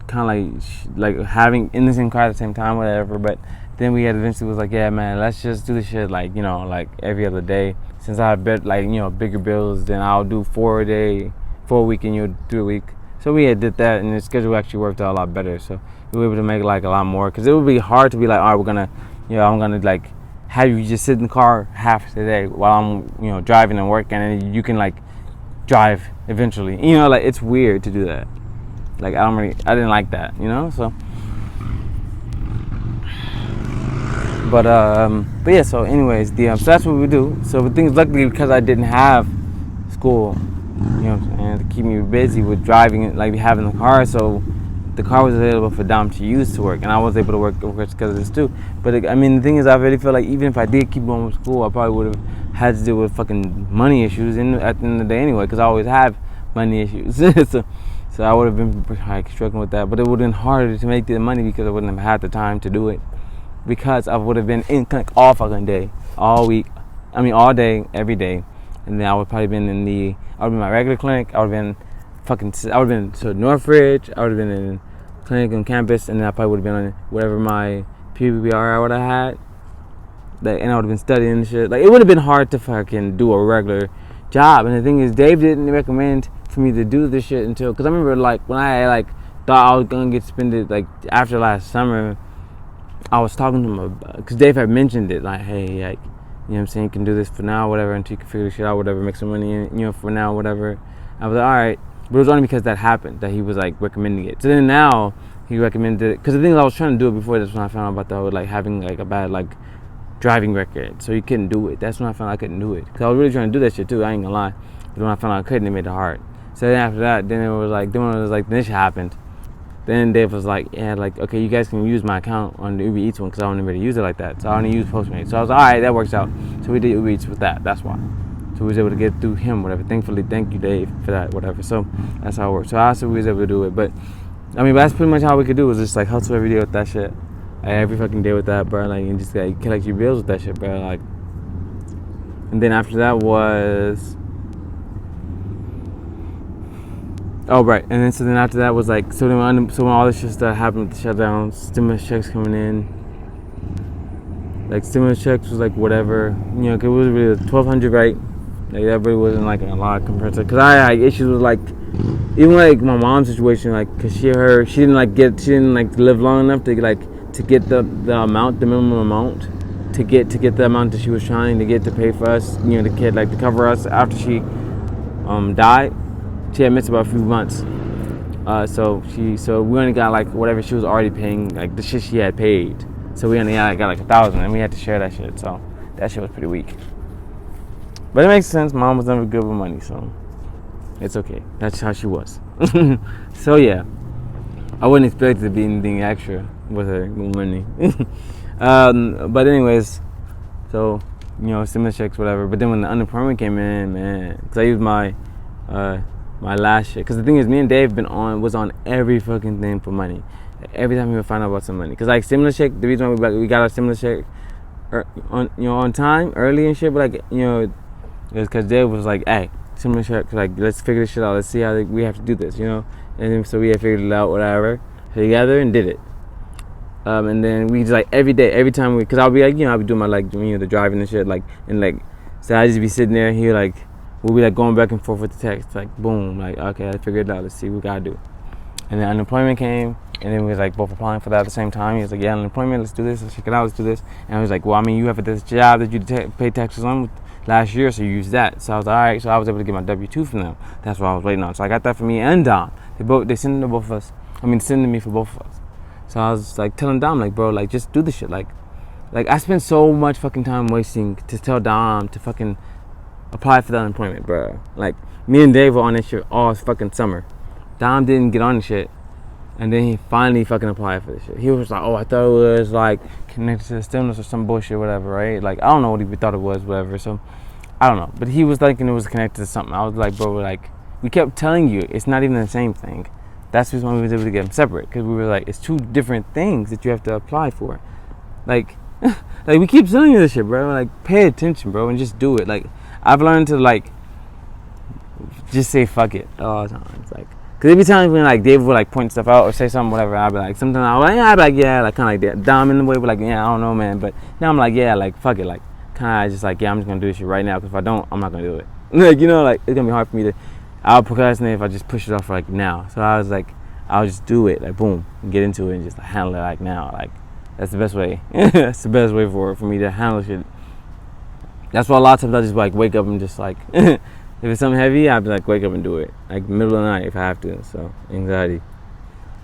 kind of like having in the same car at the same time, whatever. But then we had eventually was like, yeah, man, let's just do the shit like, like every other day. Since I have bigger bills, then I'll do 4 a week, and you'll do a week. So we did that, and the schedule actually worked out a lot better. So we were able to make like a lot more, because it would be hard to be like, all right, we're gonna, I'm gonna like have you just sit in the car half the day while I'm, driving and working, and you can like drive eventually. Like it's weird to do that. Like I didn't like that, so. But yeah, so anyways, so that's what we do. So the things, luckily, because I didn't have school, and to keep me busy with driving, like having the car, so the car was available for Dom to use to work, and I was able to work because of this too. But the thing is, I really feel like even if I did keep going with school, I probably would have had to deal with fucking money issues at the end of the day anyway, because I always have money issues. So I would have been like struggling with that, but it would have been harder to make the money because I wouldn't have had the time to do it, because I would have been in clinic all fucking day, all week. All day, every day. And then I would probably been I would have been in my regular clinic. I would have been to Northridge. I would have been in clinic on campus, and then I probably would have been on whatever my MWR I would have had. And I would have been studying and shit. Like it would have been hard to fucking do a regular job. And the thing is, Dave didn't recommend for me to do this shit until, because I remember like when I like thought I was gonna get suspended like after last summer. I was talking to him because Dave had mentioned it, like, hey, like, you can do this for now, whatever, until you can figure this shit out, whatever, make some money, for now, whatever. I was like, all right, but it was only because that happened that he was like recommending it. So then now he recommended it, because the thing is, I was trying to do it before this, when I found out about the whole like having like a bad like driving record, so you couldn't do it. That's when I found out I couldn't do it, because I was really trying to do that shit too. I ain't gonna lie, but when I found out I couldn't, it made it hard. So then after that, then this shit happened. Then Dave was like, yeah, like, okay, you guys can use my account on the Uber Eats one, because I don't really use it like that. So I only use Postmates. So I was like, all right, that works out. So we did Uber Eats with that. That's why. So we was able to get through him, whatever. Thankfully, thank you, Dave, for that, whatever. So that's how it works. So I also was able to do it. But that's pretty much how we could do it, was just like hustle every day with that shit. Like, every fucking day with that, bro. Like, and just like collect your bills with that shit, bro. Like, and then after that was. Oh, right. And then, so then after that was like, so when all this shit started happening with the shutdown, stimulus checks coming in. Like, stimulus checks was like whatever, cause it was really $1,200, right? Like, that really wasn't like a lot compared to, cause I had issues with like, even like my mom's situation, like, cause she didn't live long enough to get the amount, the minimum amount, to get the amount that she was trying to get to pay for us, the kid, like, to cover us after she died. She had missed about a few months, so we only got like whatever she was already paying, like the shit she had paid. So we only got like $1,000, and we had to share that shit. So that shit was pretty weak. But it makes sense. Mom was never good with money, so it's okay. That's how she was. So yeah, I wouldn't expect it to be anything extra with her money. But anyways, so stimulus checks, whatever. But then when the unemployment came in, man, because I used my last shit. Because the thing is, me and Dave was on every fucking thing for money. Every time we would find out about some money. Because like stimulus check, the reason why we got our stimulus check on time, early and shit, but like, it was because Dave was like, hey, stimulus check, like, let's figure this shit out. Let's see how we have to do this, And then, so we had figured it out, whatever, together, and did it. And then we just like every day, every time because I'll be like, I'll be doing my like, the driving and shit, like, and like, so I just be sitting there, he like, we'll be like going back and forth with the text, like boom, like, okay, I figured it out, let's see what we gotta do. And then unemployment came, and then we was like both applying for that at the same time. He was like, yeah, unemployment, let's do this, let's check it out, let's do this. And I was like, well, I mean, you have this job that you pay taxes on last year, so you use that. So I was like, all right. So I was able to get my W-2 from them. That's what I was waiting on. So I got that for me and Dom. They sent it to both of us. I mean, sending me for both of us. So I was like telling Dom, like, bro, like, just do this shit. Like I spent so much fucking time wasting to tell Dom to fucking apply for the unemployment, bro. Like, me and Dave were on this shit all fucking summer. Dom didn't get on the shit. And then he finally fucking applied for this shit. He was like, oh, I thought it was like connected to the stimulus or some bullshit, whatever, right? Like, I don't know what he thought it was, whatever. So, I don't know. But he was thinking it was connected to something. I was like, bro, like, we kept telling you it's not even the same thing. That's the reason why we was able to get them separate. Because we were like, it's two different things that you have to apply for. Like, like we keep telling you this shit, bro. Like, pay attention, bro, and just do it. Like, I've learned to, like, just say fuck it all the time. It's like, cause there be times when like Dave would like point stuff out or say something, whatever. I'd be like, sometimes I'd be like, yeah, like kind of like that. Dom in the way, but like, yeah, I don't know, man. But now I'm like, yeah, like fuck it, like kind of just like, yeah, I'm just gonna do this shit right now. Cause if I don't, I'm not gonna do it. Like, you know, like it's gonna be hard for me to. I'll procrastinate if I just push it off for like now. So I was like, I'll just do it, like boom, and get into it and just like, handle it like now. Like that's the best way. That's the best way for me to handle shit. That's why a lot of times I just like wake up and just like. If it's something heavy, I'd be like, wake up and do it. Like, middle of the night if I have to. So, anxiety.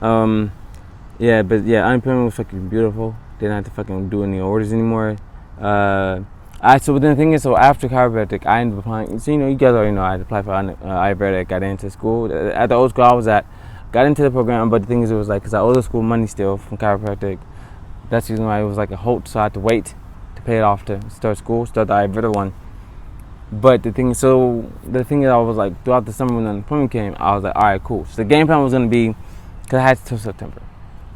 Yeah, but yeah, unemployment was fucking beautiful. Didn't have to fucking do any orders anymore. So but then the thing is, so after chiropractic, I ended up applying. So, you know, you guys already know I had applied for Ayurvedic, got into school. At the old school I was at, got into the program, but the thing is, it was like, because I owed the school money still from chiropractic. That's the reason why it was like a halt, so I had to wait to pay it off to start school, start the Ayurveda one. But the thing is, I was like, throughout the summer when the unemployment came, I was like, all right, cool. So the game plan was going to be, because I had till September.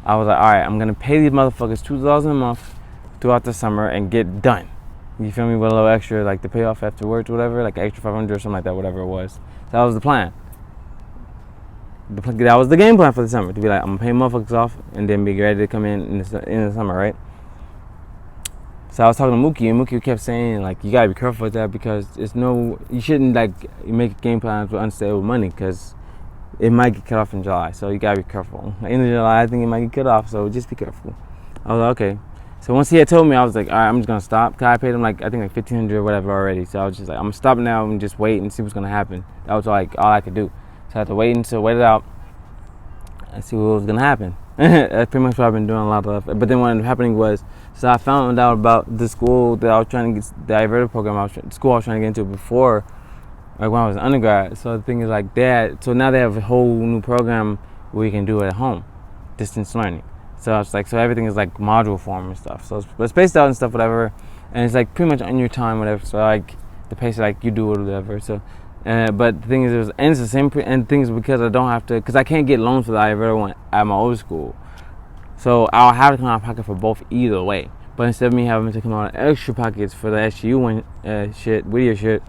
I was like, all right, I'm going to pay these motherfuckers $2,000 a month throughout the summer and get done. You feel me? With a little extra, like the payoff afterwards, whatever, like extra 500 or something like that, whatever it was. So that was the plan. That was the game plan for the summer, to be like, I'm going to pay motherfuckers off and then be ready to come in the summer, right? So I was talking to Mookie, and Mookie kept saying, like, you gotta be careful with that because you shouldn't, like, make game plans with unstable money because it might get cut off in July. So you gotta be careful. End of July, I think it might get cut off, so just be careful. I was like, okay. So once he had told me, I was like, all right, I'm just gonna stop. Cause I paid him, like, I think like $1,500 or whatever already. So I was just like, I'm gonna stop now and just wait and see what's gonna happen. That was, like, all I could do. So I had to wait it out and see what was gonna happen. That's pretty much what I've been doing a lot of. But then what ended up happening was, so I found out about the school that I was trying to get, the Ayurveda program school I was trying to get into before, like when I was an undergrad. So the thing is like so now they have a whole new program where you can do it at home, distance learning. So it's like, so everything is like module form and stuff. So it's spaced out and stuff, whatever. And it's like pretty much on your time, whatever. So like the pace, like you do it, whatever. So, but the thing is, it's the same, and the thing is because I don't have to, because I can't get loans for the Ayurveda one at my old school. So I'll have to come out of pocket for both either way. But instead of me having to come out of extra pockets for the SGU one Whittier shit,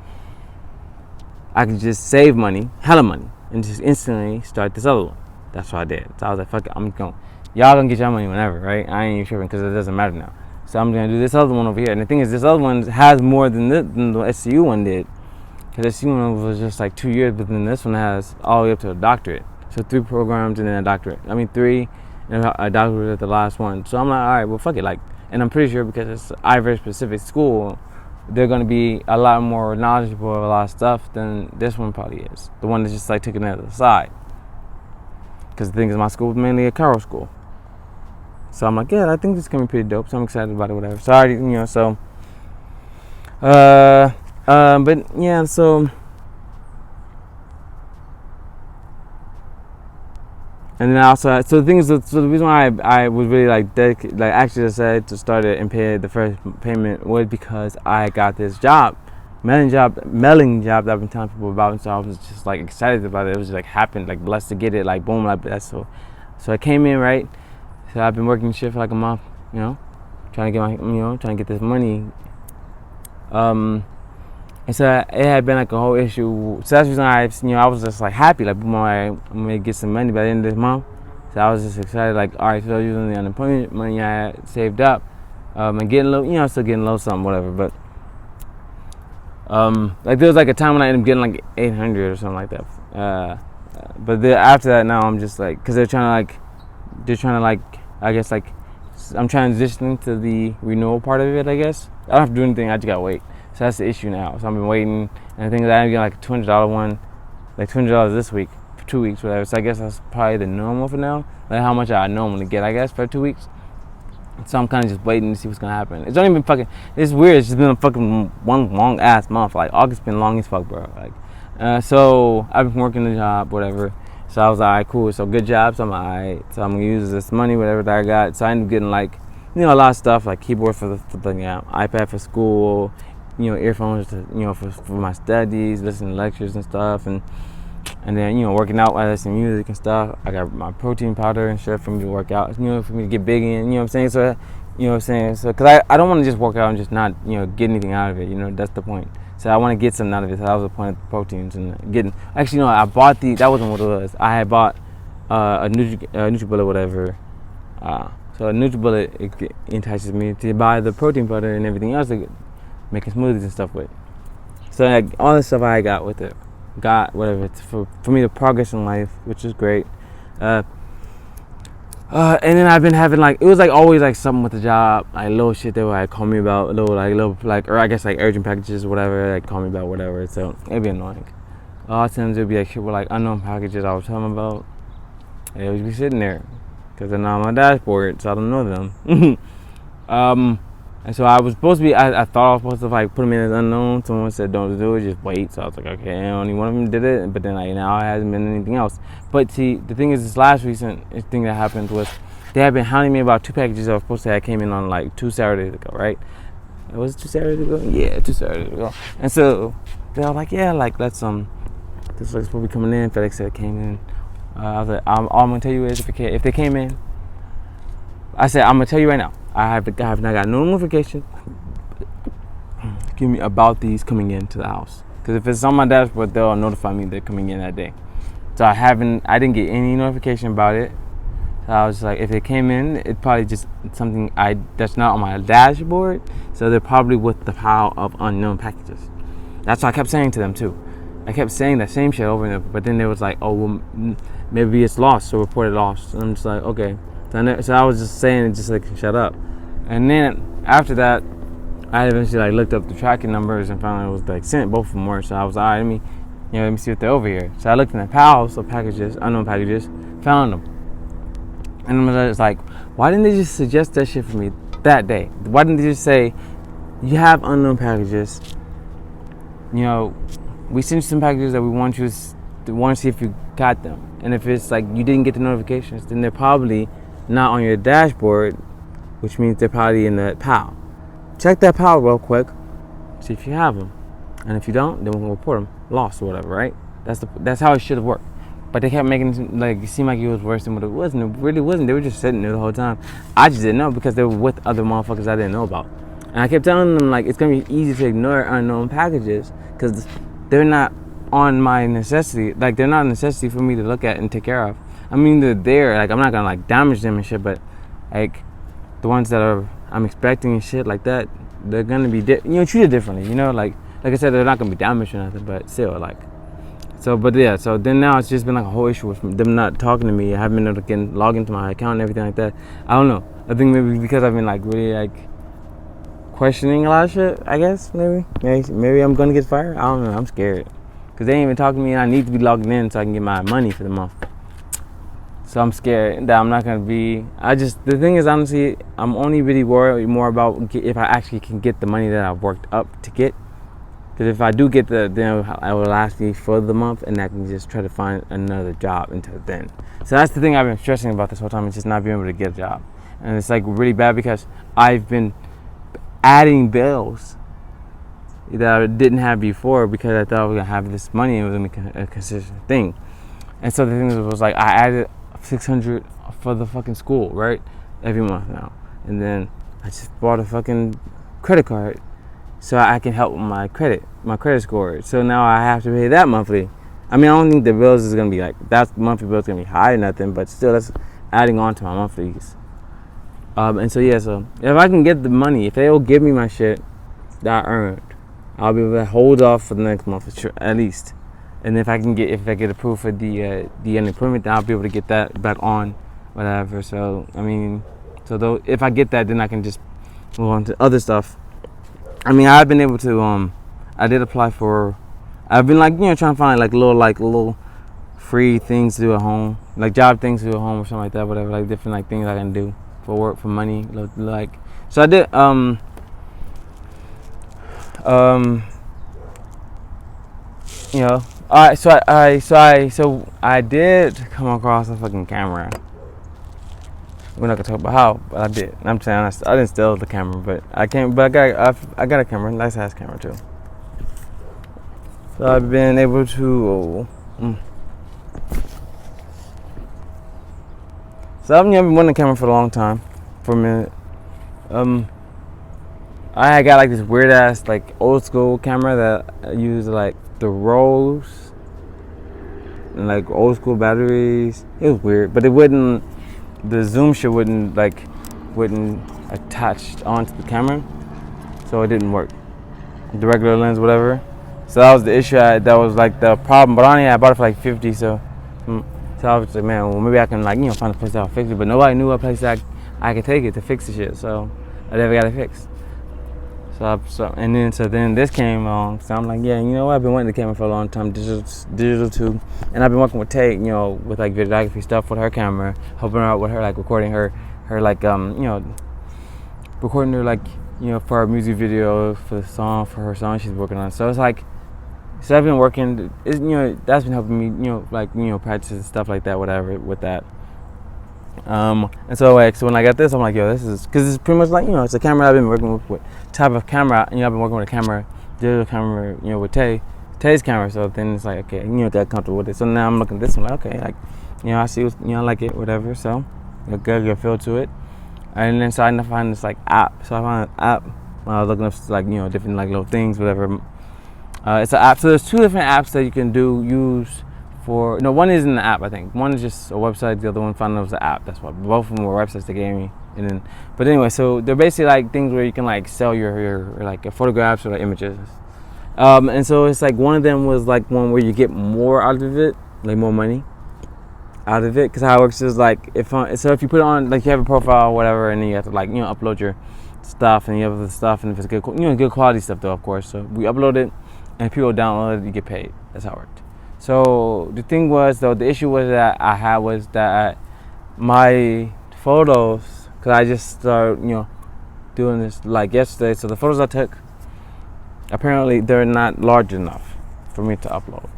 I could just save money, hella money, and just instantly start this other one. That's what I did. So I was like, fuck it, I'm going. Y'all gonna get your money whenever, right? I ain't even tripping because it doesn't matter now. So I'm gonna do this other one over here. And the thing is, this other one has more than the SCU one did. Because the SCU one was just like 2 years, but then this one has all the way up to a doctorate. So 3 programs and then a doctorate. 3 and a doctorate at the last one. So I'm like, all right, well, fuck it. Like, and I'm pretty sure because it's Ivor specific school, they're gonna be a lot more knowledgeable of a lot of stuff than this one probably is. The one that's just like taking it to the side. Because the thing is, my school is mainly a chiro school. So I'm like, yeah, I think this is gonna be pretty dope. So I'm excited about it, whatever. So I already, so, but yeah, so. And then also, so the thing is, so the reason why I was really actually decided to start it and pay the first payment was because I got this mailing job that I've been telling people about, and so I was just like excited about it. It was just like happened, like blessed to get it, like boom, like that. So I came in, right. So I've been working shit for like a month, trying to get this money. And so it had been like a whole issue. So that's the reason I was just like happy, like, boom, I'm gonna get some money by the end of this month. So I was just excited, like, all right, so using the unemployment money I had saved up, and getting low, still getting low something, whatever. But like there was like a time when I ended up getting like 800 or something like that. But after that, now I'm just like, because they're trying to like they're trying to like, I guess like, I'm transitioning to the renewal part of it. I guess I don't have to do anything. I just gotta wait. So that's the issue now. So I've been waiting, and I think that I'm getting like a $200 one, like $200 this week for 2 weeks, whatever. So I guess that's probably the normal for now. Like how much I normally get, I guess, for 2 weeks. So I'm kind of just waiting to see what's gonna happen. It's only been fucking. It's weird. It's just been a fucking one long ass month. Like August's been long as fuck, bro. Like, so I've been working the job, whatever. So I was like, alright, cool. So good job. So I'm like, alright. So I'm gonna use this money, whatever that I got. So I ended up getting like, a lot of stuff like keyboard for the iPad for school, earphones to, for my studies, listening to lectures and stuff, and then working out while I listen to music and stuff. I got my protein powder and shit for me to work out, for me to get big in. You know what I'm saying? So, So because I don't want to just work out and just not get anything out of it. That's the point. So I want to get something out of it. So that was the point of the proteins and getting. Actually, no, I bought that wasn't what it was. I had bought a NutriBullet, whatever. So a NutriBullet, it entices me to buy the protein powder and everything else, like making smoothies and stuff with. So like all the stuff I got with it, got whatever for me to progress in life, which is great. And then I've been having like, it was like always like something with the job, like little shit they would like call me about, or I guess like urgent packages or whatever, like call me about whatever. So it'd be annoying. A lot of times it'd be like shit with like unknown packages I was telling them about. They would be sitting there because they're not on my dashboard, so I don't know them. And so I was supposed to be, I thought I was supposed to like put them in as unknown. Someone said don't do it, just wait. So I was like, okay, and only one of them did it, but then like now it hasn't been anything else. But see, the thing is, this last recent thing that happened was they had been hounding me about 2 packages I was supposed to have came in on like 2 Saturdays ago, right? Was it 2 Saturdays ago? Yeah, 2 Saturdays ago. And so they were like, yeah, like this is supposed to be coming in. FedEx said it came in. I was like, all I'm gonna tell you is if they came in, I said I'm gonna tell you right now. I have not got no notification about these coming into the house. Because if it's on my dashboard, they'll notify me they're coming in that day. So I didn't get any notification about it. So I was like, if it came in, it's probably just something that's not on my dashboard. So they're probably with the pile of unknown packages. That's what I kept saying to them too. I kept saying that same shit over and over. But then they was like, oh, well, maybe it's lost, so report it lost. And I'm just like, okay. So I was just saying it just like, shut up. And then after that, I eventually like looked up the tracking numbers and found out it was like sent. Both of them were. So I was like, all right, let me see if they're over here. So I looked in the piles of packages, unknown packages, found them. And I was like, why didn't they just suggest that shit for me that day? Why didn't they just say, you have unknown packages? We sent you some packages that we want to see if you got them. And if it's like you didn't get the notifications, then they're probably not on your dashboard, which means they're probably in that pile. Check that pile real quick, see if you have them, and if you don't, then we'll report them lost or whatever, right? That's how it should have worked. But they kept making it seem like it was worse than what it was, and it really wasn't. They were just sitting there the whole time. I just didn't know because they were with other motherfuckers I didn't know about, and I kept telling them like it's gonna be easy to ignore unknown packages because they're not on my necessity. Like they're not a necessity for me to look at and take care of. I mean, they're there. Like I'm not gonna like damage them and shit, but like the ones that I'm expecting and shit like that, they're gonna be treated differently. Like I said, they're not gonna be damaged or nothing, but still like. So then now it's just been like a whole issue with them not talking to me. I haven't been able to log into my account and everything like that. I don't know. I think maybe because I've been like really like questioning a lot of shit. I guess maybe I'm gonna get fired. I don't know. I'm scared because they ain't even talking to me, and I need to be logging in so I can get my money for the month. So I'm scared that I'm not gonna be. The thing is, honestly, I'm only really worried more about if I actually can get the money that I've worked up to get. Because if I do get then it will last me for the month, and I can just try to find another job until then. So that's the thing I've been stressing about this whole time, is just not being able to get a job. And it's like really bad because I've been adding bills that I didn't have before because I thought I was gonna have this money and it was gonna be a consistent thing. And so the thing was like I added $600 for the fucking school, right? Every month now. And then I just bought a fucking credit card so I can help with my credit score. So now I have to pay that monthly. I mean, I don't think the bills is gonna be like, that monthly bill is gonna be high or nothing, but still that's adding on to my monthlies. And so if I can get the money, if they'll give me my shit that I earned, I'll be able to hold off for the next month at least. And if I get approved for the unemployment, then I'll be able to get that back on whatever. So I mean, so though if I get that, then I can just move on to other stuff. I mean, I've been able to I did apply for. I've been like trying to find like little free things to do at home, like job things to do at home or something like that, whatever, like different like things I can do for work, for money, like. So I did all right. So I did come across a fucking camera. We're not gonna talk about how, but I did. I'm saying I didn't steal the camera, but I can't. But I got a camera, nice ass camera too. So I've been able to. So I've been wanting a camera for a long time, for a minute. I had got like this weird ass like old school camera that I used like the rolls and like old school batteries. It was weird, but it wouldn't. The zoom shit wouldn't attach onto the camera, so it didn't work. The regular lens, whatever. So that was the issue. That was like the problem. But I bought it for like $50. So I was like, man, well maybe I can like find a place that'll fix it. But nobody knew a place that I could take it to fix the shit. So I never got it fixed. So then this came along. So I'm like, yeah, you know what? I've been wanting the camera for a long time, digital too. And I've been working with Tay, with like videography stuff with her camera, helping her out with her like recording her like recording her like for her music video for her song she's working on. So it's like, so I've been working. It's that's been helping me practice and stuff like that, whatever with that. And so when I got this, I'm like, yo, this is because it's pretty much like it's a camera I've been working with type of camera. I've been working with a camera, digital camera, with Tay's camera. So then it's like, okay, got comfortable with it. So now I'm looking at this one like, okay, like I see I like it, whatever. So I got a good feel to it. And then so I find this like app. So I found an app when I was looking up like different like little things, whatever. It's an app. So there's two different apps that you can use. One is in the app, I think. One is just a website. The other one found out was the app. That's why both of them were websites they gave me. But anyway, so they're basically like things where you can like sell your like photographs or like images. And so it's like one of them was like one where you get more out of it, like more money out of it. Because how it works is like if you put it on, like you have a profile or whatever, and then you have to like upload your stuff, and you have the stuff, and if it's good, good quality stuff though, of course. So we upload it, and if people download it, you get paid. That's how it worked. So the thing was though, the issue was that I had was that my photos, because I just started doing this like yesterday. So the photos I took, apparently they're not large enough for me to upload.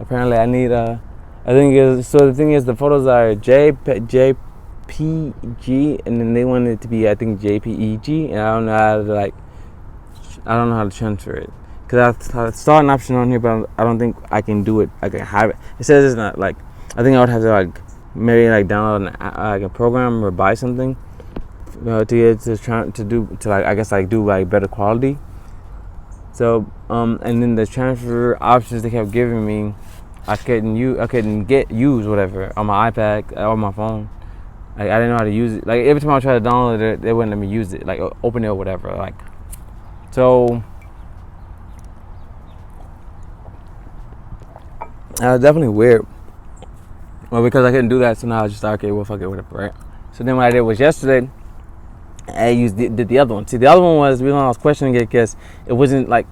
Apparently I need the thing is the photos are JPG, and then they want it to be I think JPEG, and I don't know how to transfer it. Because I saw an option on here, but I don't think I can do it. I can have it. It says it's not like, I think I would have to like maybe like download like a program or buy something to get to do like better quality. So and then the transfer options they kept giving me, I couldn't use whatever on my iPad or my phone. Like I didn't know how to use it. Like every time I tried to download it, they wouldn't let me use it. Like open it or whatever. Like so. Definitely weird. Well, because I couldn't do that, so now I just thought, okay, well, fuck it, whatever, right? So then what I did was yesterday, I did the other one. See, the other one was the reason I was questioning it because it wasn't like,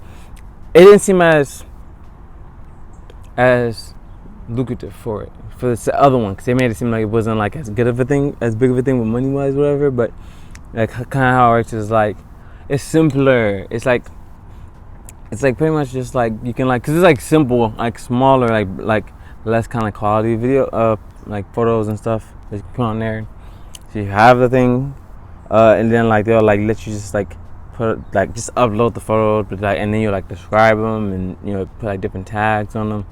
it didn't seem as lucrative for this other one, because they made it seem like it wasn't like as big of a thing with money wise, whatever. But like kind of how it works is like it's simpler. It's like pretty much just like you can like, cause it's like simple, like smaller, like less kind of quality video, like photos and stuff that you put on there. So you have the thing, and then like they'll like let you just like just upload the photos, but like and then you like describe them and put like different tags on them,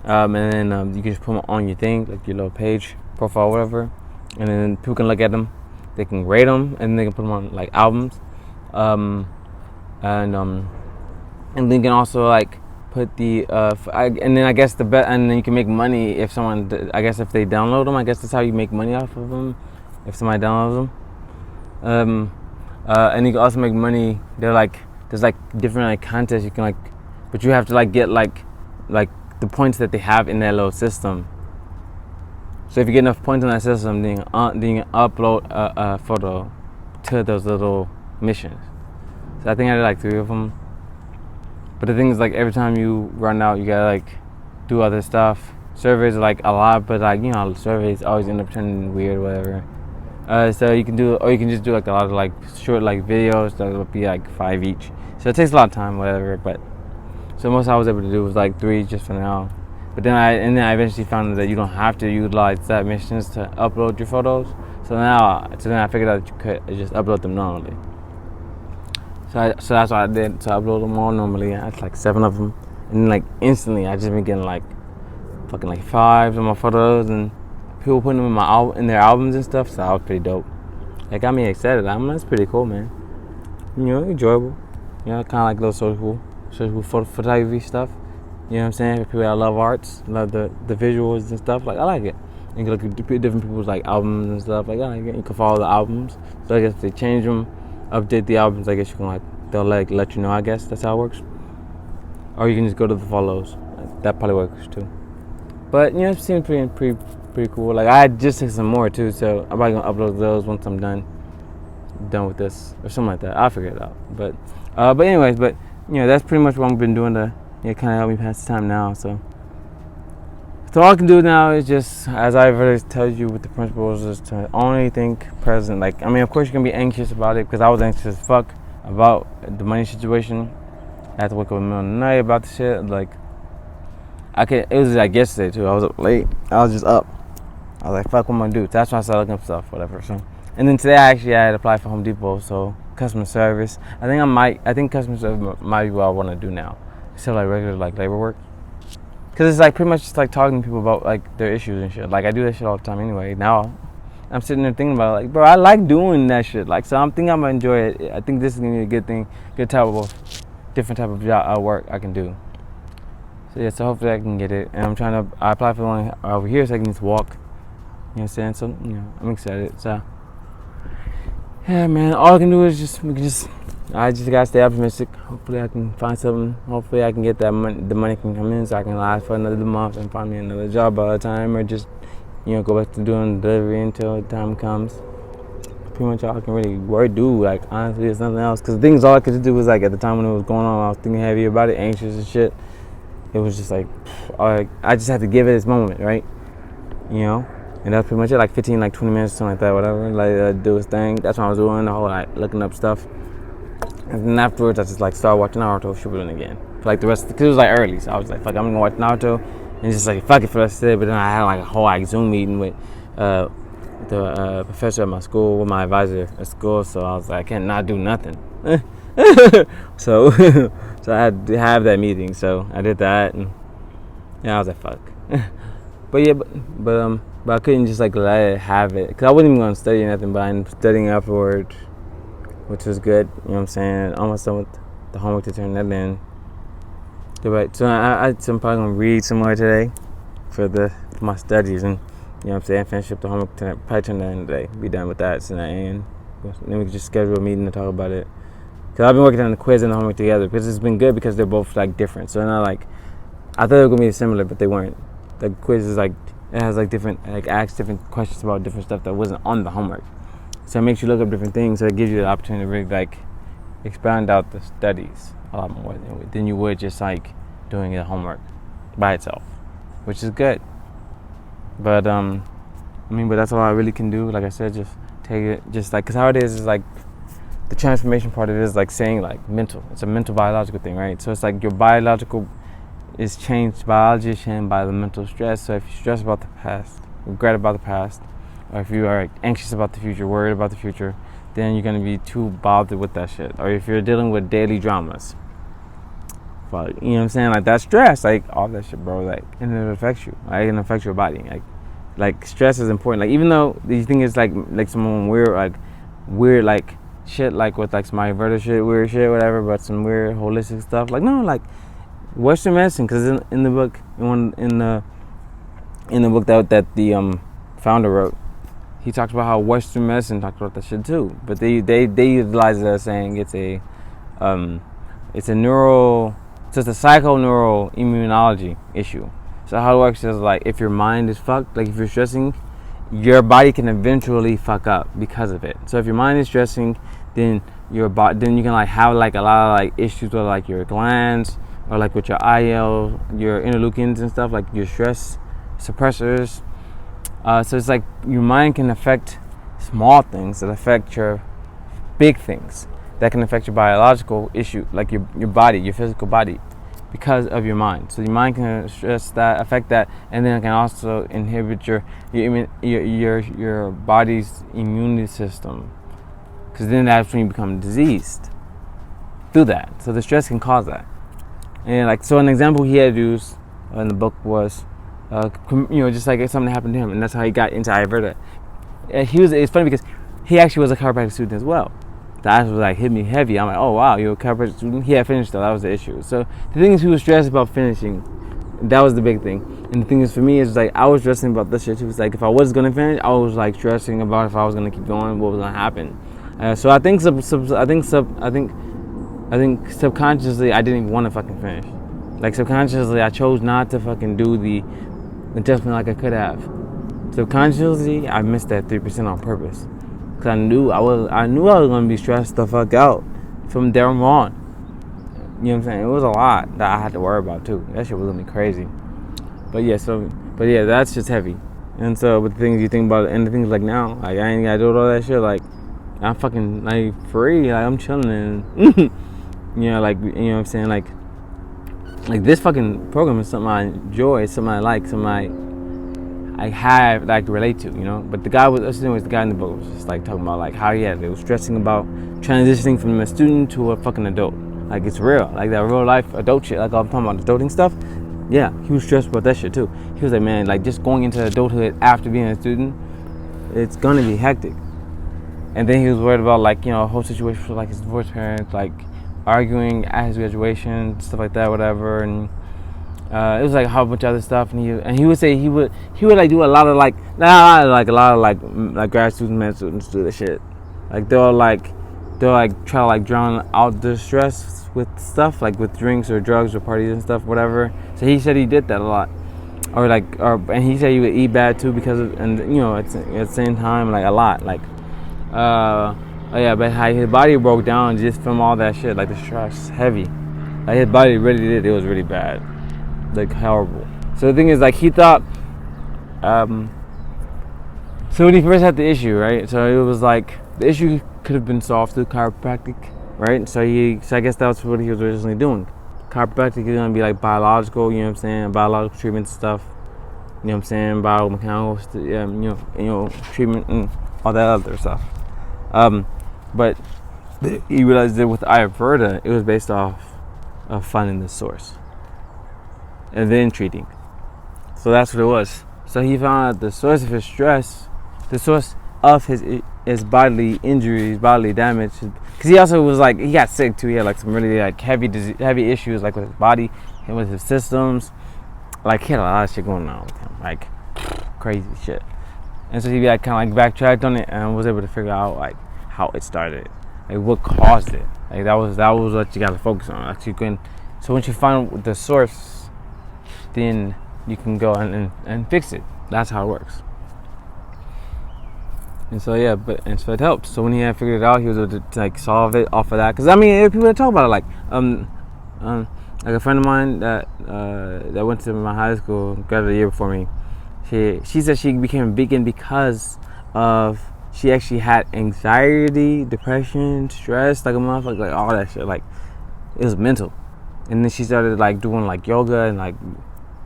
and then you can just put them on your thing, like your little page, profile, whatever, and then people can look at them, they can rate them, and they can put them on like albums, and then you can also like put the and then I guess and then you can make money if someone, I guess if they download them, I guess that's how you make money off of them, if somebody downloads them. And you can also make money. There's like different like contests you can like, but you have to like get like the points that they have in their little system. So if you get enough points on that system, then you can upload a photo to those little missions. So I think I did like 3 of them. But the thing is, like, every time you run out, you gotta like do other stuff. Surveys are like a lot, but like, you know, surveys always end up turning weird, whatever. So you can do, or you can just do like a lot of like short like videos that will be like 5 each. So it takes a lot of time, whatever. But so most I was able to do was like 3 just for now. But then I eventually found that you don't have to utilize that missions to upload your photos. So then I figured out that you could just upload them normally. So that's what I did. So I upload them all normally. I had like 7 of them, and then like instantly I just been getting like fucking like 5s of my photos, and people putting them in their albums and stuff. So that was pretty dope. It got me excited. That's pretty cool, man. You know, enjoyable. You know, kind of like little social photography stuff. You know what I'm saying? For people that love arts, love the visuals and stuff. Like, I like it. You can look at different people's like albums and stuff. Like, I like it. You can follow the albums. So I guess if they change them, update the albums, I guess you can like, they'll like let you know. I guess that's how it works. Or you can just go to the follows. That probably works too. But you know, it seems pretty cool. Like, I just took some more too, so I'm probably gonna upload those once I'm done with this or something like that. I'll figure it out. But anyways, you know, that's pretty much what I've been doing to kind of help me pass the time now. So all I can do now is just, as I've already told you with the principles, is to only think present. Like, I mean, of course you can be anxious about it, because I was anxious as fuck about the money situation. I had to wake up in the middle of the night about the shit. Like, it was like yesterday too. I was up late. I was just up. I was like, fuck, what am I gonna do? That's when I started looking up stuff, whatever. So, and then today I had applied for Home Depot, so customer service. I think customer service might be what I want to do now, instead of like regular like labor work. Cause it's like pretty much just like talking to people about like their issues and shit. Like, I do that shit all the time anyway. Now I'm sitting there thinking about it, like, bro, I like doing that shit. Like, so I'm thinking I'm gonna enjoy it. I think this is gonna be a good thing, different type of job work I can do. So yeah, so hopefully I can get it. And I applied for one over here so I can just walk. You know what I'm saying? So, you know, I'm excited. So yeah, man, all I can do is I just gotta stay optimistic. Hopefully I can find something. Hopefully I can get that money. The money can come in, so I can last for another month and find me another job by the time, or just, you know, go back to doing delivery until the time comes. Pretty much all I can really do. Like, honestly, it's nothing else. Cause the things all I could do was like, at the time when it was going on, I was thinking heavy about it, anxious and shit. It was just like, I just had to give it its moment, right? You know. And that's pretty much it, like 15, like 20 minutes, something like that, whatever. Like, do his thing. That's what I was doing, the whole, like, looking up stuff. And then afterwards, I just, like, started watching Naruto Shippuden again. For, like, the rest, because it was, like, early. So I was like, fuck, I'm gonna watch Naruto. And just, like, fuck it for the rest of the day. But then I had, like, a whole, like, Zoom meeting with the professor at my school, with my advisor at school. So I was like, I can't not do nothing. so I had to have that meeting. So I did that. And yeah, I was like, fuck. But yeah, but I couldn't just like let it have it, because I wasn't even going to study nothing, but I'm studying afterward, which was good. You know what I'm saying? Almost done with the homework to turn that in. Right. So I'm probably going to read some more today for my studies, and, you know what I'm saying, finish up the homework tonight, probably turn that in today, be done with that tonight, and then we can just schedule a meeting to talk about it. Because I've been working on the quiz and the homework together, because it's been good, because they're both like different. So now, like, I thought they were going to be similar, but they weren't. The quiz is like, it has like different, like, asks different questions about different stuff that wasn't on the homework. So it makes you look up different things. So it gives you the opportunity to really like expand out the studies a lot more than you would just like doing the homework by itself, which is good. But but that's all I really can do. Like I said, just take it, just like, because how it is like the transformation part of it is like saying like mental. It's a mental biological thing, right? So it's like your biological is changed, biology is changed by the mental stress. So if you stress about the past, regret about the past, or if you are anxious about the future, worried about the future, then you're gonna be too bothered with that shit. Or if you're dealing with daily dramas, but you know what I'm saying, like that stress, like all that shit, bro, like, and it affects you, like, it affects your body, like stress is important. Like, even though you think it's like some weird like shit, like with like some Ayurveda shit, weird shit, whatever, but some weird holistic stuff, like, no, like Western medicine, because in the book, in the book that the founder wrote, he talks about how Western medicine talks about that shit too. But they utilize it as saying it's a psychoneural immunology issue. So how it works is like if your mind is fucked, like if you're stressing, your body can eventually fuck up because of it. So if your mind is stressing, then then you can like have like a lot of like issues with like your glands or like with your IL, your interleukins and stuff, like your stress suppressors. So it's like your mind can affect small things that affect your big things, that can affect your biological issue, like your body, your physical body, because of your mind. So your mind can stress that, affect that, and then it can also inhibit your body's immune system, because then that's when you become diseased through that. So the stress can cause that. And like, so an example he had used in the book was, just like something happened to him, and that's how he got into Ayurveda. It's funny because he actually was a chiropractic student as well. That was like hit me heavy. I'm like, oh wow, you're a chiropractic student. He had finished though. That was the issue. So the thing is, he was stressed about finishing. That was the big thing. And the thing is, for me, is like I was stressing about this shit too. It's like if I was gonna finish, I was like stressing about if I was gonna keep going, what was gonna happen. So I think subconsciously I didn't even want to fucking finish. Like subconsciously, I chose not to fucking do the adjustment like I could have. Subconsciously, I missed that 3% on purpose. Cause I knew I was gonna be stressed the fuck out from there on. You know what I'm saying? It was a lot that I had to worry about too. That shit was gonna be crazy. But yeah, that's just heavy. And so, with the things you think about, and the things like now, like I ain't gotta do all that shit. Like I'm fucking like free. Like I'm chilling and like you know what I'm saying. Like this fucking program is something I enjoy. It's something I like. Something I have like to relate to, you know. But the guy the guy in the book was just like talking about like how they was stressing about transitioning from a student to a fucking adult. Like it's real, like that real life adult shit. Like I'm talking about adulting stuff. Yeah, he was stressed about that shit too. He was like, man, like just going into adulthood after being a student, it's gonna be hectic. And then he was worried about like, you know, a whole situation with like his divorced parents, like arguing at his graduation, stuff like that, whatever. And it was like a whole bunch of other stuff, and he would say he would like do a lot of like grad students, med students do this shit. Like they'll try to like drown out the stress with stuff, like with drinks or drugs or parties and stuff, whatever. So he said he did that a lot, and he said he would eat bad too because of, and you know, at the same time, like a lot, like but how his body broke down just from all that shit, like the stress, heavy. Like his body really did, it was really bad. Like horrible. So the thing is, like he thought, so when he first had the issue, right? So it was like the issue could have been solved through chiropractic, right? So I guess that's what he was originally doing. Chiropractic is gonna be like biological, you know what I'm saying? Biological treatment stuff, you know what I'm saying? Biomechanical, treatment and all that other stuff. But he realized that with Ayurveda, it was based off of finding the source and then treating. So that's what it was. So he found out the source of his stress, the source of his bodily injuries, bodily damage. Because he also was like, he got sick too. He had like some really like heavy issues, like with his body and with his systems. Like he had a lot of shit going on with him, like crazy shit. And so he like kind of like backtracked on it and was able to figure out like how it started, like what caused it. Like that was what you got to focus on. Actually, so once you find the source, then you can go and fix it. That's how it works. And so so it helped. So when he had figured it out, he was able to like solve it off of that. Because I mean, people that talk about it, like a friend of mine that went to my high school, graduated a year before me. She said she became vegan because of she actually had anxiety, depression, stress, like a motherfucker, like all that shit. Like it was mental. And then she started like doing like yoga and like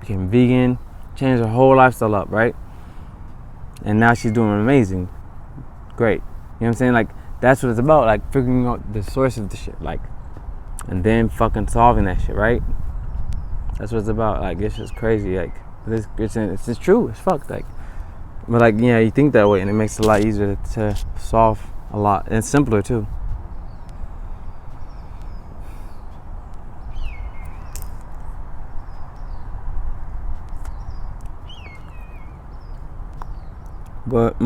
became vegan, changed her whole lifestyle up, right? And now she's doing amazing. Great. You know what I'm saying? Like that's what it's about, like figuring out the source of the shit, like, and then fucking solving that shit, right? That's what it's about. Like it's just crazy. Like it's just true. It's fucked. Like, but like yeah, you think that way, and it makes it a lot easier to solve a lot, and it's simpler too. But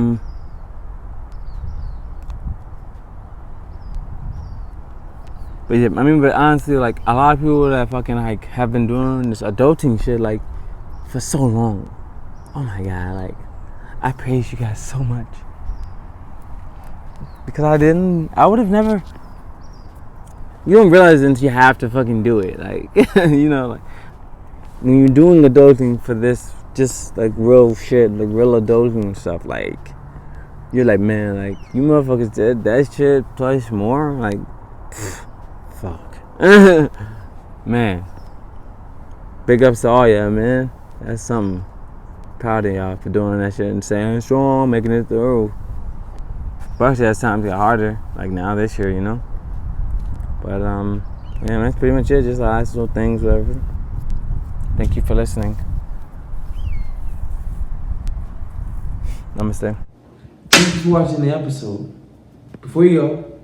yeah, I mean, but honestly, like a lot of people that fucking like have been doing this adulting shit, like for so long. Oh my God, like, I praise you guys so much. Because I would have never, you don't realize until you have to fucking do it. Like, you know, like, when you're doing adulting for this, just like real shit, like real adulting stuff, like, you're like, man, like, you motherfuckers did that shit plus more, like, fuck. Man, big ups to all y'all, man. That's something. Proud of y'all for doing that shit and staying strong, making it through. Especially as times get harder, like now this year, you know. But yeah, that's pretty much it. Just nice little things, whatever. Thank you for listening. Namaste. Thank you for watching the episode. Before you go,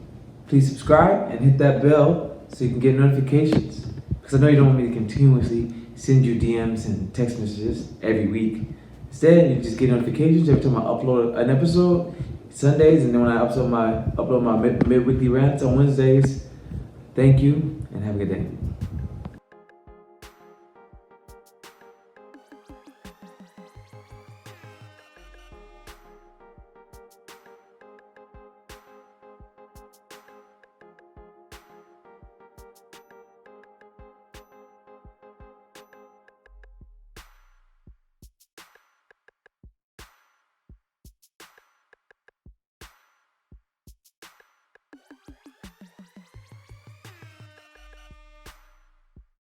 please subscribe and hit that bell so you can get notifications. Because I know you don't want me to continuously send you DMs and text messages every week. Instead, you just get notifications every time I upload an episode, Sundays, and then when I upload my mid-weekly rants on Wednesdays. Thank you, and have a good day.